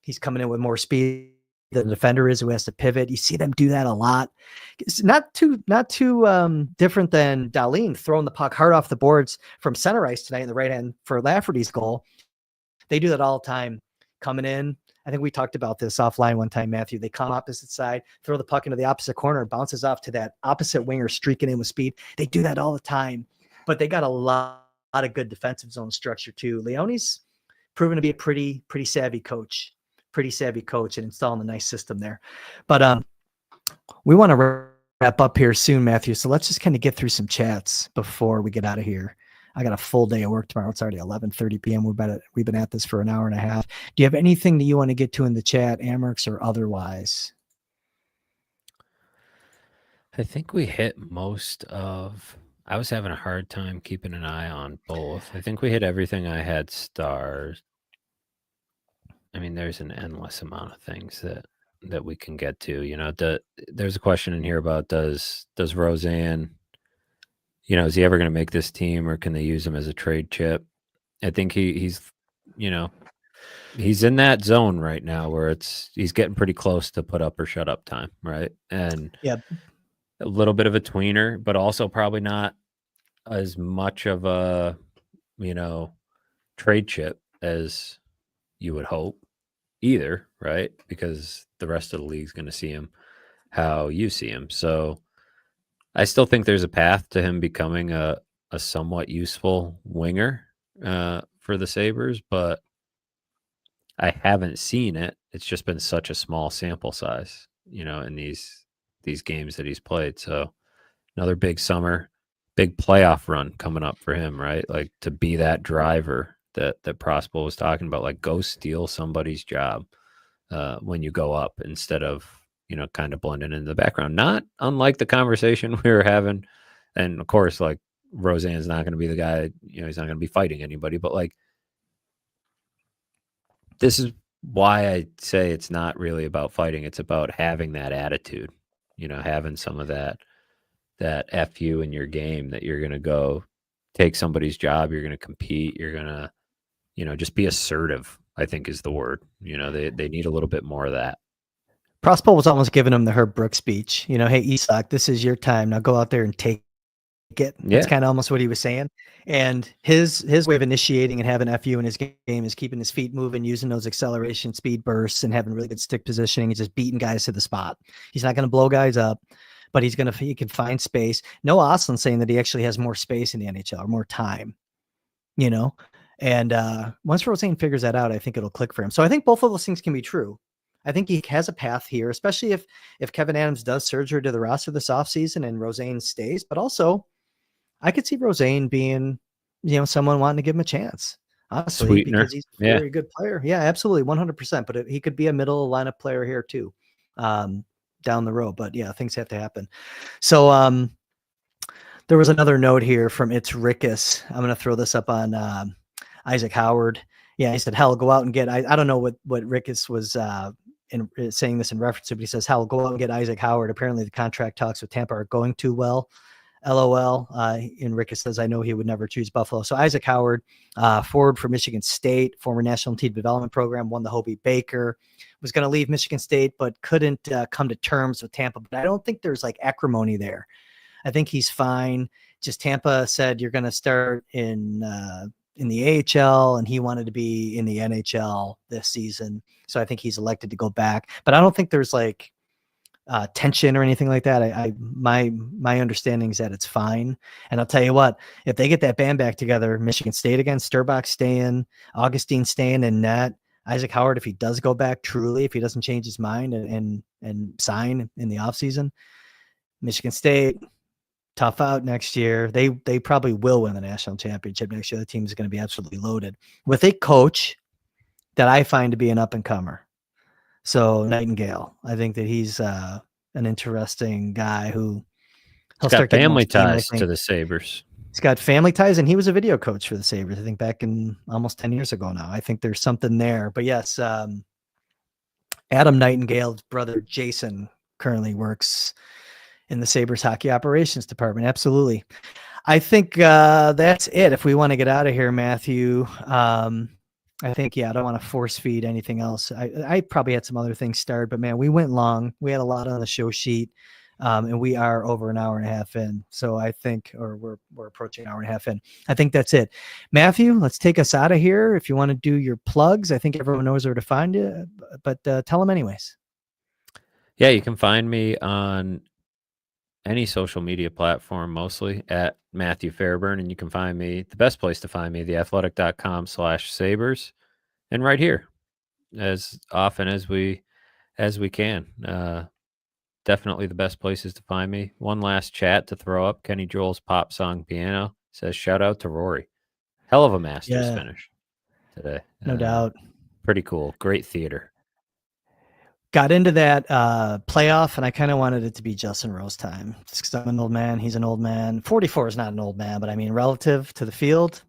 He's coming in with more speed than the defender is, who has to pivot. You see them do that a lot. It's not too different than Dahlin throwing the puck hard off the boards from center ice tonight in the right hand for Lafferty's goal. They do that all the time, coming in. I think we talked about this offline one time, Matthew. They come opposite side, throw the puck into the opposite corner, bounces off to that opposite winger streaking in with speed. They do that all the time, but they got a lot of good defensive zone structure too. Leone's proven to be a pretty savvy coach, pretty savvy coach and installing a nice system there. But we want to wrap up here soon, Matthew. So let's just kind of get through some chats before we get out of here. I got a full day of work tomorrow. It's already 11:30 p.m. We've been at this for an hour and a half. Do you have anything that you want to get to in the chat, Amerks or otherwise? I think we hit most of. I was having a hard time keeping an eye on both. I think we hit everything I had stars. I mean, there's an endless amount of things that we can get to. You know, there's a question in here about does Roseanne, you know, is he ever going to make this team, or can they use him as a trade chip? I think he's, you know, he's in that zone right now where he's getting pretty close to put up or shut up time, right? And yeah, a little bit of a tweener, but also probably not as much of a, you know, trade chip as you would hope either, right? Because the rest of the league's going to see him how you see him. So I still think there's a path to him becoming a somewhat useful winger for the Sabres, but I haven't seen it. It's just been such a small sample size, you know, in these games that he's played. So another big summer, big playoff run coming up for him, right? Like to be that driver that Prospel was talking about, like go steal somebody's job when you go up instead of, you know, kind of blending into the background. Not unlike the conversation we were having. And of course, like Roseanne's not going to be the guy, you know, he's not going to be fighting anybody, but like, this is why I say it's not really about fighting. It's about having that attitude, you know, having some of that FU in your game, that you're going to go take somebody's job. You're going to compete. You're going to, you know, just be assertive, I think is the word. You know, they need a little bit more of that. Prospel was almost giving him the Herb Brooks speech. You know, hey, Isak, this is your time. Now go out there and take it. That's kind of almost what he was saying. And his way of initiating and having FU in his game is keeping his feet moving, using those acceleration speed bursts and having really good stick positioning and just beating guys to the spot. He's not going to blow guys up, but he can find space. Noah Ostlund saying that he actually has more space in the NHL or more time, you know? And once Roseanne figures that out, I think it'll click for him. So I think both of those things can be true. I think he has a path here, especially if Kevin Adams does surgery to the roster this offseason and Roseanne stays. But also, I could see Roseanne being, you know, someone wanting to give him a chance, honestly, Sweetener. because he's a very good player. Yeah, absolutely, 100%. But he could be a middle lineup player here too, down the road. But yeah, things have to happen. So there was another note here from It's Rickus. I'm going to throw this up on Isaac Howard. Yeah, he said, hell, go out and get, I don't know what Rickus was saying this in reference to, but he says, hell, go out and get Isaac Howard. Apparently the contract talks with Tampa are going too well. LOL. And Rickus says, I know he would never choose Buffalo. So Isaac Howard, forward for Michigan State, former National Team Development Program, won the Hobie Baker, was going to leave Michigan State, but couldn't come to terms with Tampa. But I don't think there's like acrimony there. I think he's fine. Just Tampa said, you're going to start in the AHL, and he wanted to be in the NHL this season. So I think he's elected to go back, but I don't think there's like tension or anything like that. My understanding is that it's fine. And I'll tell you what, if they get that band back together, Michigan State again, Sturbach staying, Augustine staying, and net, Isaac Howard, if he does go back truly, if he doesn't change his mind and sign in the offseason, Michigan State, tough out next year. They probably will win the national championship next year. The team is going to be absolutely loaded with a coach that I find to be an up-and-comer. So Nightingale, I think that he's an interesting guy who he's got family ties to the Sabres. He's got family ties, and he was a video coach for the Sabres, I think, back in almost 10 years ago now. I think there's something there. But yes, Adam Nightingale's brother, Jason, currently works in the Sabres hockey operations department. Absolutely. I think that's it. If we want to get out of here, Matthew, I think, I don't want to force feed anything else. I probably had some other things started, but man, we went long. We had a lot on the show sheet, and we are over an hour and a half in. So I think, or we're approaching an hour and a half in. I think that's it. Matthew, let's take us out of here. If you want to do your plugs, I think everyone knows where to find you, but tell them anyways. Yeah, you can find me on any social media platform, mostly at Matthew Fairburn. And you can find me, the best place to find me, theathletic.com/Sabres, and right here as often as we can. Definitely the best places to find me. One last chat to throw up. Kenny Joel's Pop Song Piano says, shout out to Rory. Hell of a Masters Yeah, finish today. no doubt. Pretty cool. Great theater. Got into that playoff, and I kind of wanted it to be Justin Rose time. Just because I'm an old man. He's an old man. 44 is not an old man, but I mean, relative to the field,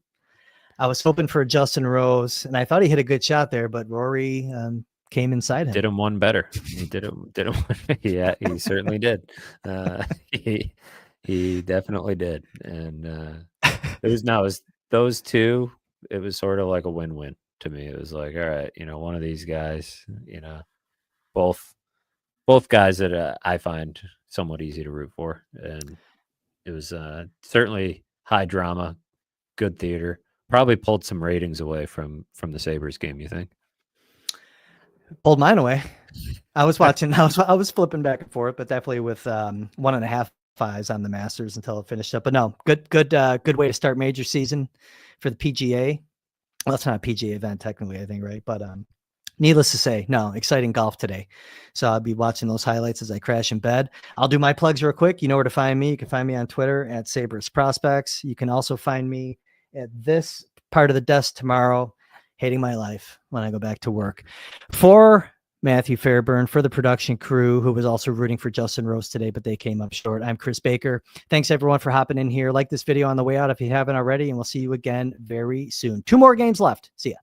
I was hoping for a Justin Rose, and I thought he hit a good shot there, but Rory came inside him. Did him one better. He did him. Yeah, he certainly did. He definitely did. And it was those two. It was sort of like a win-win to me. It was like, all right, one of these guys, both guys that I find somewhat easy to root for, and it was certainly high drama, good theater. Probably pulled some ratings away from the Sabres game. You think? Pulled mine away. I was watching. I was flipping back and forth, but definitely with 1.5 eyes on the Masters until it finished up. But no, good way to start major season for the PGA. Well, that's not a PGA event technically, I think, right? But needless to say, no, exciting golf today. So I'll be watching those highlights as I crash in bed. I'll do my plugs real quick. You know where to find me. You can find me on Twitter at Sabres Prospects. You can also find me at this part of the desk tomorrow, hating my life when I go back to work. For Matthew Fairburn, for the production crew, who was also rooting for Justin Rose today, but they came up short. I'm Kris Baker. Thanks everyone for hopping in here. Like this video on the way out if you haven't already, and we'll see you again very soon. 2 more games left. See ya.